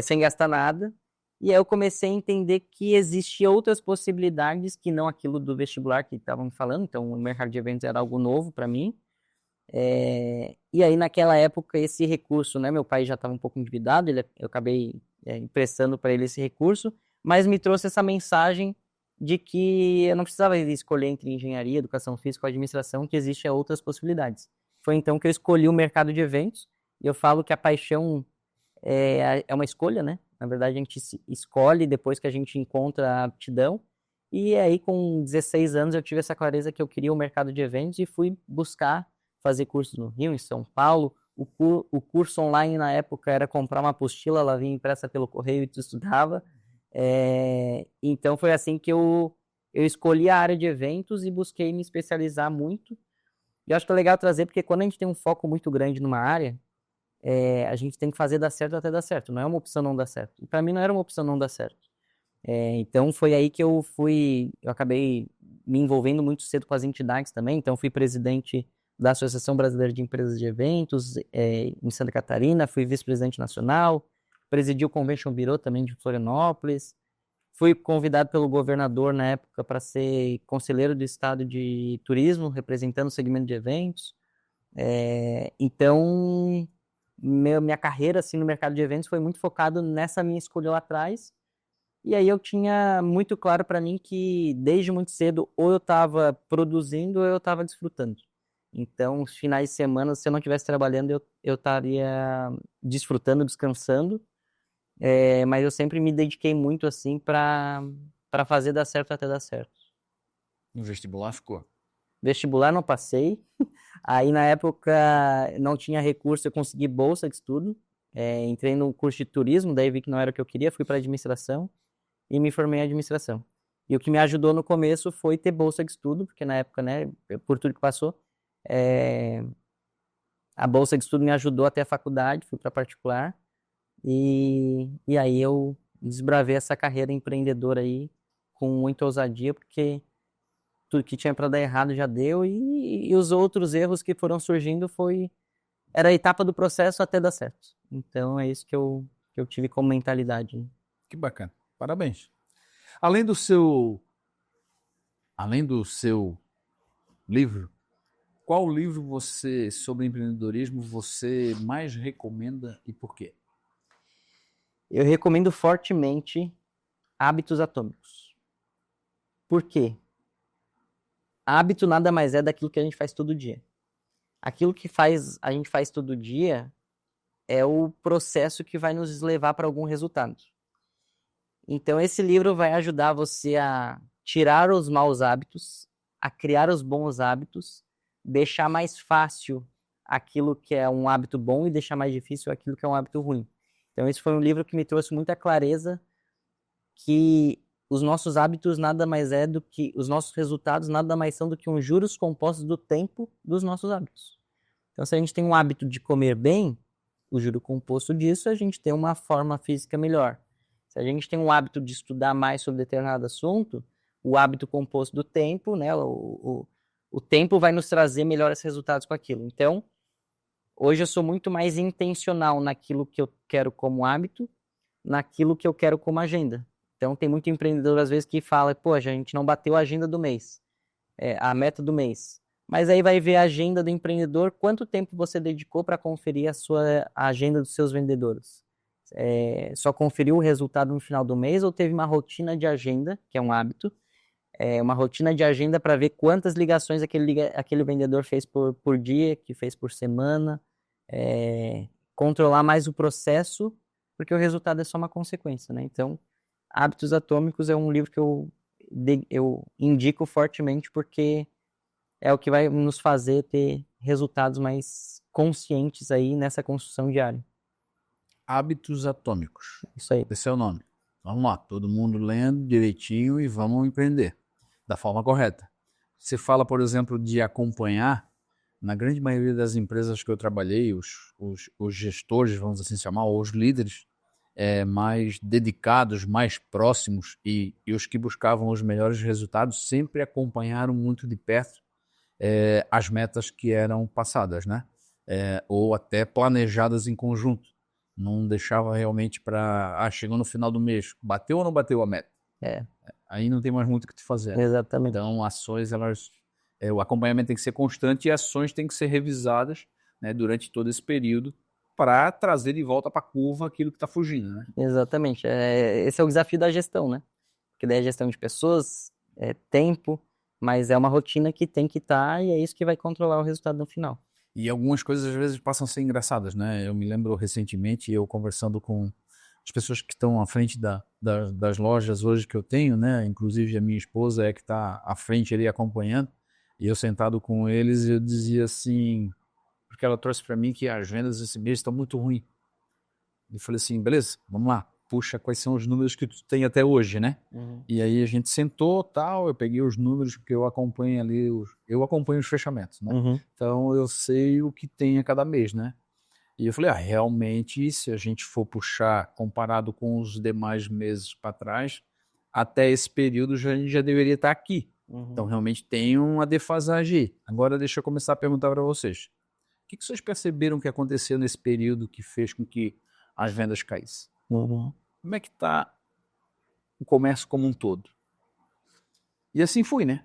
S2: sem gastar nada, e aí eu comecei a entender que existiam outras possibilidades que não aquilo do vestibular que estavam me falando, então o mercado de eventos era algo novo para mim. E aí naquela época esse recurso, né, meu pai já estava um pouco endividado, eu acabei emprestando para ele esse recurso, mas me trouxe essa mensagem de que eu não precisava escolher entre engenharia, educação física ou administração, que existem outras possibilidades. Foi então que eu escolhi o mercado de eventos, e eu falo que a paixão é uma escolha, né? Na verdade, a gente escolhe depois que a gente encontra a aptidão. E aí, com 16 anos, eu tive essa clareza que eu queria o mercado de eventos e fui buscar fazer cursos no Rio, em São Paulo. O curso online, na época, era comprar uma apostila, ela vinha impressa pelo correio e tu estudava. Então, foi assim que eu escolhi a área de eventos e busquei me especializar muito. E eu acho que é legal trazer, porque quando a gente tem um foco muito grande numa área, a gente tem que fazer dar certo até dar certo. Não é uma opção não dar certo. E para mim não era uma opção não dar certo. Então foi aí que eu acabei me envolvendo muito cedo com as entidades também. Então fui presidente da Associação Brasileira de Empresas de Eventos em Santa Catarina, fui vice-presidente nacional, presidi o Convention Bureau também de Florianópolis, fui convidado pelo governador na época para ser conselheiro do estado de turismo, representando o segmento de eventos. Então minha carreira assim no mercado de eventos foi muito focado nessa minha escolha lá atrás. E aí eu tinha muito claro para mim que desde muito cedo ou eu estava produzindo ou eu estava desfrutando. Então, os finais de semana, se eu não estivesse trabalhando, eu estaria desfrutando, descansando. Mas eu sempre me dediquei muito assim para fazer dar certo até dar certo.
S1: No vestibular ficou?
S2: Vestibular não passei. Aí na época não tinha recurso, eu consegui bolsa de estudo. Entrei no curso de turismo, daí vi que não era o que eu queria, fui para administração e me formei em administração. E o que me ajudou no começo foi ter bolsa de estudo, porque na época, né, por tudo que passou, a bolsa de estudo me ajudou até a faculdade, fui para particular. E aí eu desbravei essa carreira empreendedora aí com muita ousadia, porque tudo que tinha para dar errado já deu, e os outros erros que foram surgindo era a etapa do processo até dar certo. Então é isso que eu tive como mentalidade.
S1: Que bacana. Parabéns. Além do seu livro, qual livro sobre empreendedorismo você mais recomenda e por quê?
S2: Eu recomendo fortemente Hábitos Atômicos. Por quê? Hábito nada mais é daquilo que a gente faz todo dia. Aquilo que a gente faz todo dia é o processo que vai nos levar para algum resultado. Então esse livro vai ajudar você a tirar os maus hábitos, a criar os bons hábitos, deixar mais fácil aquilo que é um hábito bom e deixar mais difícil aquilo que é um hábito ruim. Então esse foi um livro que me trouxe muita clareza que os nossos hábitos nada mais é do que, os nossos resultados nada mais são do que uns juros compostos do tempo dos nossos hábitos. Então se a gente tem um hábito de comer bem, o juro composto disso, a gente tem uma forma física melhor. Se a gente tem um hábito de estudar mais sobre determinado assunto, o hábito composto do tempo, né, o tempo vai nos trazer melhores resultados com aquilo. Então, hoje eu sou muito mais intencional naquilo que eu quero como hábito, naquilo que eu quero como agenda. Então, tem muito empreendedor, às vezes, que fala, pô, a gente não bateu a agenda do mês. a meta do mês. Mas aí vai ver a agenda do empreendedor, quanto tempo você dedicou para conferir a agenda dos seus vendedores. Só conferiu o resultado no final do mês ou teve uma rotina de agenda, que é um hábito, uma rotina de agenda para ver quantas ligações aquele vendedor fez por dia, que fez por semana, controlar mais o processo, porque o resultado é só uma consequência, né? Então, Hábitos Atômicos é um livro que eu indico fortemente porque é o que vai nos fazer ter resultados mais conscientes aí nessa construção diária.
S1: Hábitos Atômicos.
S2: Isso aí.
S1: Esse é o nome. Vamos lá, todo mundo lendo direitinho e vamos empreender da forma correta. Você fala, por exemplo, de acompanhar. Na grande maioria das empresas que eu trabalhei, os gestores, vamos assim chamar, ou os líderes mais dedicados, mais próximos e os que buscavam os melhores resultados sempre acompanharam muito de perto as metas que eram passadas, né? Ou até planejadas em conjunto. Não deixava realmente para... chegou no final do mês, bateu ou não bateu a meta? Aí não tem mais muito o que te fazer.
S2: Exatamente.
S1: Então, ações, o acompanhamento tem que ser constante e ações têm que ser revisadas, né, durante todo esse período para trazer de volta para a curva aquilo que está fugindo, né?
S2: Exatamente. Esse é o desafio da gestão, né? Porque daí é gestão de pessoas, tempo, mas é uma rotina que tem que estar e é isso que vai controlar o resultado no final.
S1: E algumas coisas às vezes passam a ser engraçadas, né? Eu me lembro recentemente, eu conversando com as pessoas que estão à frente das lojas hoje que eu tenho, né? Inclusive a minha esposa que está à frente ali acompanhando, e eu sentado com eles, eu dizia assim, porque ela trouxe para mim que as vendas esse mês estão muito ruins. Eu falei assim, beleza, vamos lá, puxa, quais são os números que tu tem até hoje, né? E aí a gente sentou, tal, eu peguei os números que eu acompanho ali, eu acompanho os fechamentos, né? Então eu sei o que tem a cada mês, né? E eu falei, realmente, se a gente for puxar comparado com os demais meses para trás, até esse período a gente já deveria estar aqui. Então realmente tem uma defasagem. Agora deixa eu começar a perguntar para vocês. O que vocês perceberam que aconteceu nesse período que fez com que as vendas caíssem? Como é que está o comércio como um todo? E assim foi, né?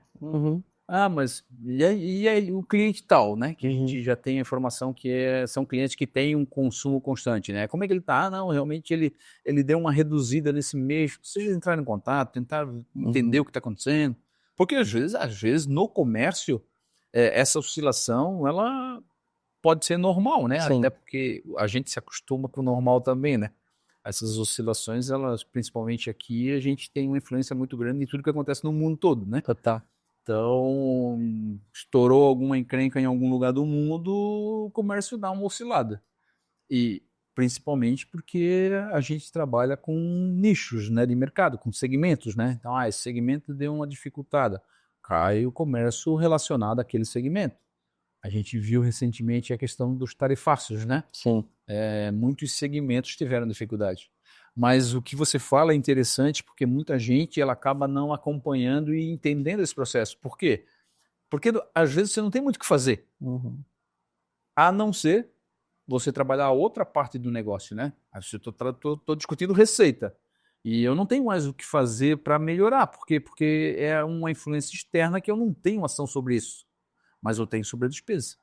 S1: Mas e aí o cliente tal, né? Que a gente já tem a informação que são clientes que têm um consumo constante, né? Como é que ele está? Não, realmente ele deu uma reduzida nesse mês. Vocês entraram em contato, tentaram entender o que está acontecendo? Porque às vezes no comércio, essa oscilação, ela pode ser normal, né?
S2: Sim.
S1: Até porque a gente se acostuma com o normal também, né? Essas oscilações, elas, principalmente aqui, a gente tem uma influência muito grande em tudo que acontece no mundo todo, né?
S2: Total.
S1: Então, estourou alguma encrenca em algum lugar do mundo, o comércio dá uma oscilada. E principalmente porque a gente trabalha com nichos, né, de mercado, com segmentos, né? Então, esse segmento deu uma dificultada. Cai o comércio relacionado àquele segmento. A gente viu recentemente a questão dos tarifácios, né?
S2: Sim.
S1: Muitos segmentos tiveram dificuldade. Mas o que você fala é interessante porque muita gente ela acaba não acompanhando e entendendo esse processo. Por quê? Porque às vezes você não tem muito o que fazer. A não ser você trabalhar a outra parte do negócio, né? Estou discutindo receita. E eu não tenho mais o que fazer para melhorar. Por quê? Porque é uma influência externa que eu não tenho ação sobre isso. Mas eu tenho sobre a despesa.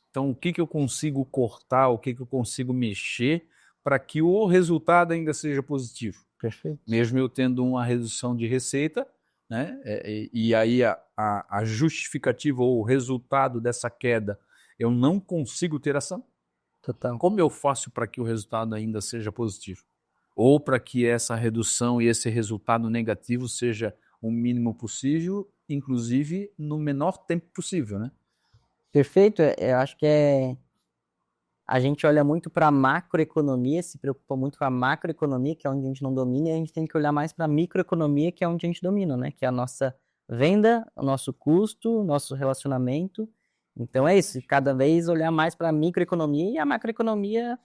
S1: Então, o que eu consigo cortar, o que eu consigo mexer para que o resultado ainda seja positivo?
S2: Perfeito.
S1: Mesmo eu tendo uma redução de receita, né? E aí a justificativa ou o resultado dessa queda, eu não consigo ter ação.
S2: Total.
S1: Como eu faço para que o resultado ainda seja positivo? Ou para que essa redução e esse resultado negativo seja o mínimo possível, inclusive no menor tempo possível, né?
S2: Perfeito. Eu acho que a gente olha muito para a macroeconomia, se preocupa muito com a macroeconomia, que é onde a gente não domina, e a gente tem que olhar mais para a microeconomia, que é onde a gente domina, né? Que é a nossa venda, o nosso custo, o nosso relacionamento. Então é isso, cada vez olhar mais para a microeconomia, e a macroeconomia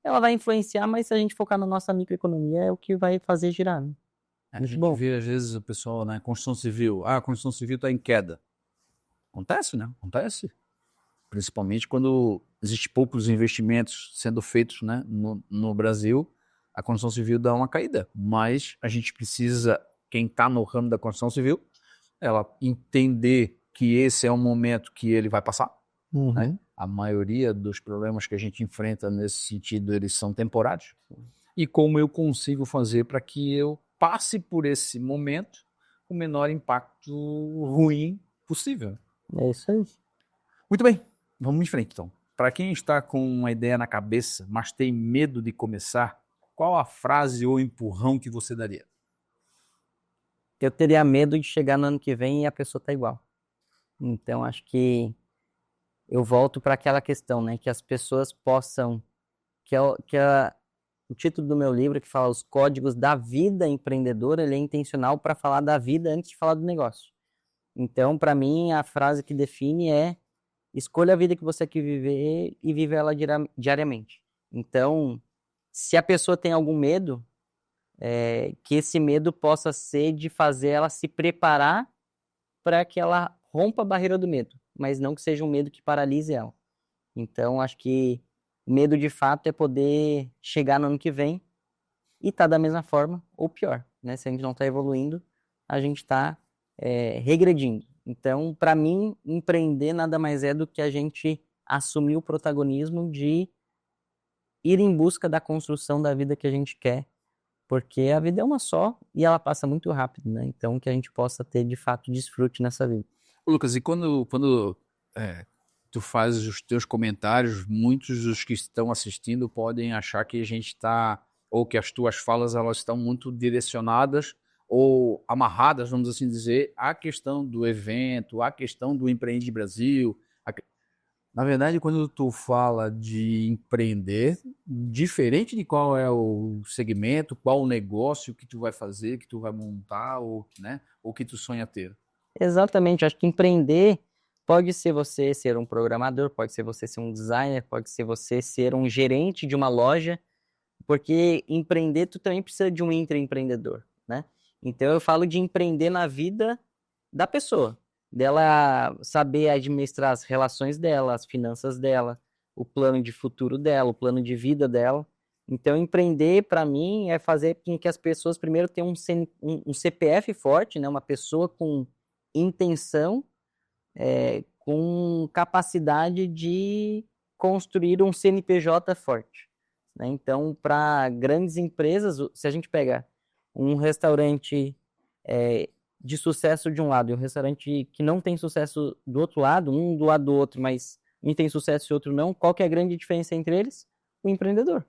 S2: ela vai influenciar, mas se a gente focar na nossa microeconomia é o que vai fazer girar, né?
S1: A gente vê às vezes o pessoal na construção civil, a construção civil está em queda. Acontece, né? Acontece. Principalmente quando existe poucos investimentos sendo feitos, né, no Brasil, a construção civil dá uma caída. Mas a gente precisa, quem está no ramo da construção civil, ela entender que esse é um momento que ele vai passar, né? A maioria dos problemas que a gente enfrenta nesse sentido, eles são temporários. E como eu consigo fazer para que eu passe por esse momento com o menor impacto ruim possível.
S2: É isso aí.
S1: Muito bem, vamos em frente então. Para quem está com uma ideia na cabeça, mas tem medo de começar, qual a frase ou empurrão que você daria?
S2: Eu teria medo de chegar no ano que vem e a pessoa tá igual. Então, acho que eu volto para aquela questão, né? Que as pessoas possam... o título do meu livro, que fala os códigos da vida empreendedora, ele é intencional para falar da vida antes de falar do negócio. Então, para mim, a frase que define é: escolha a vida que você quer viver e vive ela diariamente. Então, se a pessoa tem algum medo, que esse medo possa ser de fazer ela se preparar para que ela rompa a barreira do medo, mas não que seja um medo que paralise ela. Então, acho que o medo de fato é poder chegar no ano que vem e estar da mesma forma ou pior, né? Se a gente não está evoluindo, a gente está regredindo. Então, para mim, empreender nada mais é do que a gente assumir o protagonismo de ir em busca da construção da vida que a gente quer, porque a vida é uma só e ela passa muito rápido, né? Então, que a gente possa ter, de fato, desfrute nessa vida.
S1: Lucas, e quando tu fazes os teus comentários, muitos dos que estão assistindo podem achar que a gente está, ou que as tuas falas elas estão muito direcionadas ou amarradas, vamos assim dizer, à questão do evento, à questão do Empreende Brasil. Na verdade, quando tu fala de empreender, diferente de qual é o segmento, qual o negócio que tu vai fazer, que tu vai montar, ou, né, ou que tu sonha ter.
S2: Exatamente, acho que empreender pode ser você ser um programador, pode ser você ser um designer, pode ser você ser um gerente de uma loja, porque empreender tu também precisa de um intraempreendedor, né? Então eu falo de empreender na vida da pessoa, dela saber administrar as relações dela, as finanças dela, o plano de futuro dela, o plano de vida dela. Então empreender para mim é fazer com que as pessoas primeiro tenham um CPF forte, né? Uma pessoa com intenção, com capacidade de construir um CNPJ forte, né? Então, para grandes empresas, se a gente pega um restaurante de sucesso de um lado e um restaurante que não tem sucesso do outro lado, um do lado do outro, mas um tem sucesso e outro não, qual que é a grande diferença entre eles? O empreendedor.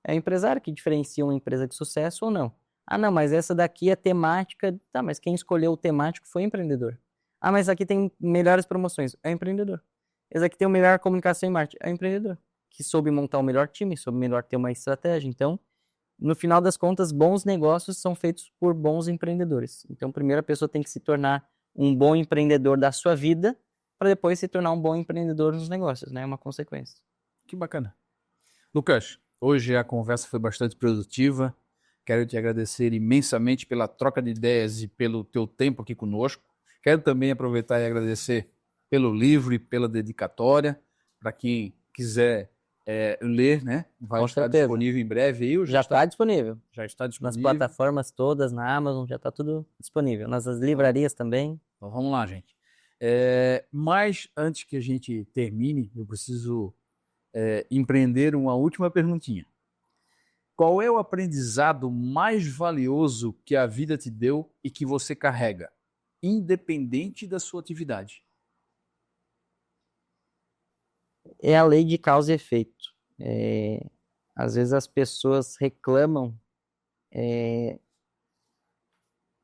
S2: É o empresário que diferencia uma empresa de sucesso ou não. Ah, não, mas essa daqui é temática. Tá, mas quem escolheu o temático foi o empreendedor. Ah, mas aqui tem melhores promoções. É o empreendedor. Esse aqui tem o melhor comunicação e marketing. É o empreendedor. Que soube montar o melhor time, soube melhor ter uma estratégia. Então, no final das contas, bons negócios são feitos por bons empreendedores. Então, primeiro a pessoa tem que se tornar um bom empreendedor da sua vida para depois se tornar um bom empreendedor nos negócios, né? É uma consequência.
S1: Que bacana. Lucas, hoje a conversa foi bastante produtiva. Quero te agradecer imensamente pela troca de ideias e pelo teu tempo aqui conosco. Quero também aproveitar e agradecer pelo livro e pela dedicatória. Para quem quiser ler, né? Vai estar disponível em breve. Aí,
S2: já está disponível.
S1: Já está disponível.
S2: Nas plataformas todas, na Amazon, já está tudo disponível. Nas livrarias também.
S1: Então vamos lá, gente. Mas antes que a gente termine, eu preciso empreender uma última perguntinha. Qual é o aprendizado mais valioso que a vida te deu e que você carrega, independente da sua atividade?
S2: É a lei de causa e efeito. Às vezes as pessoas reclamam.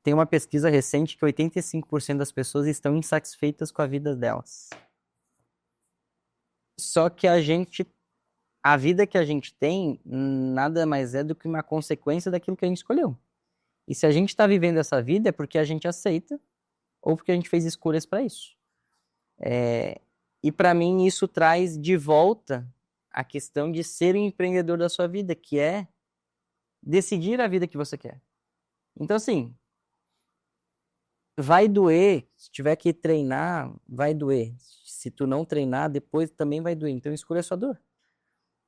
S2: Tem uma pesquisa recente que 85% das pessoas estão insatisfeitas com a vida delas. Só que a vida que a gente tem nada mais é do que uma consequência daquilo que a gente escolheu. E se a gente está vivendo essa vida é porque a gente aceita ou porque a gente fez escolhas para isso. E para mim isso traz de volta a questão de ser um empreendedor da sua vida, que é decidir a vida que você quer. Então, assim, vai doer, se tiver que treinar, vai doer. Se tu não treinar, depois também vai doer. Então, escolha a sua dor.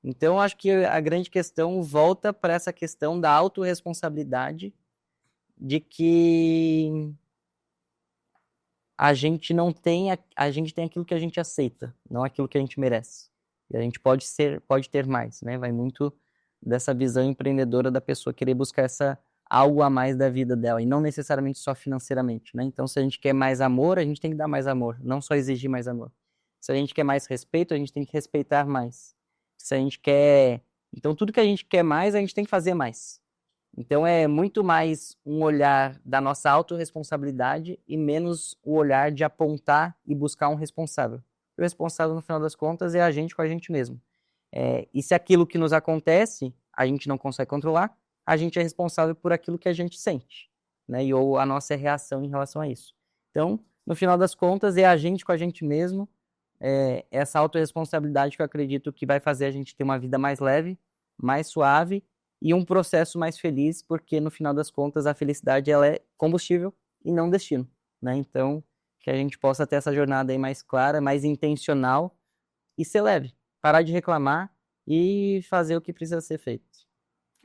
S2: Então, acho que a grande questão volta para essa questão da autorresponsabilidade, de que a gente não tem, a gente tem aquilo que a gente aceita, não aquilo que a gente merece. E a gente pode ter mais, né? Vai muito dessa visão empreendedora da pessoa querer buscar algo a mais da vida dela, e não necessariamente só financeiramente, né? Então, se a gente quer mais amor, a gente tem que dar mais amor, não só exigir mais amor. Se a gente quer mais respeito, a gente tem que respeitar mais. Se a gente quer... Então, tudo que a gente quer mais, a gente tem que fazer mais. Então, é muito mais um olhar da nossa autorresponsabilidade e menos o olhar de apontar e buscar um responsável. O responsável, no final das contas, é a gente com a gente mesmo. E se aquilo que nos acontece, a gente não consegue controlar, a gente é responsável por aquilo que a gente sente, né? Ou a nossa reação em relação a isso. Então, no final das contas, é a gente com a gente mesmo, essa autorresponsabilidade que eu acredito que vai fazer a gente ter uma vida mais leve, mais suave e um processo mais feliz, porque no final das contas a felicidade ela é combustível e não destino, né? Então, que a gente possa ter essa jornada aí mais clara, mais intencional e ser leve, parar de reclamar e fazer o que precisa ser feito.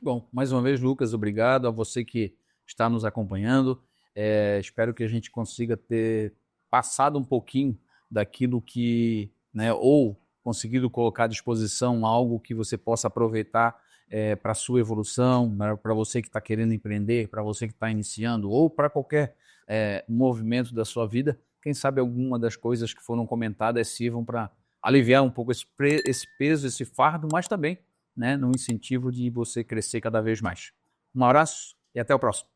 S1: Bom, mais uma vez, Lucas, obrigado a você que está nos acompanhando. Espero que a gente consiga ter passado um pouquinho daquilo que, né, ou conseguido colocar à disposição algo que você possa aproveitar para a sua evolução, para você que está querendo empreender, para você que está iniciando, ou para qualquer movimento da sua vida. Quem sabe alguma das coisas que foram comentadas sirvam para aliviar um pouco esse peso, esse fardo, mas também, né, no incentivo de você crescer cada vez mais. Um abraço e até o próximo.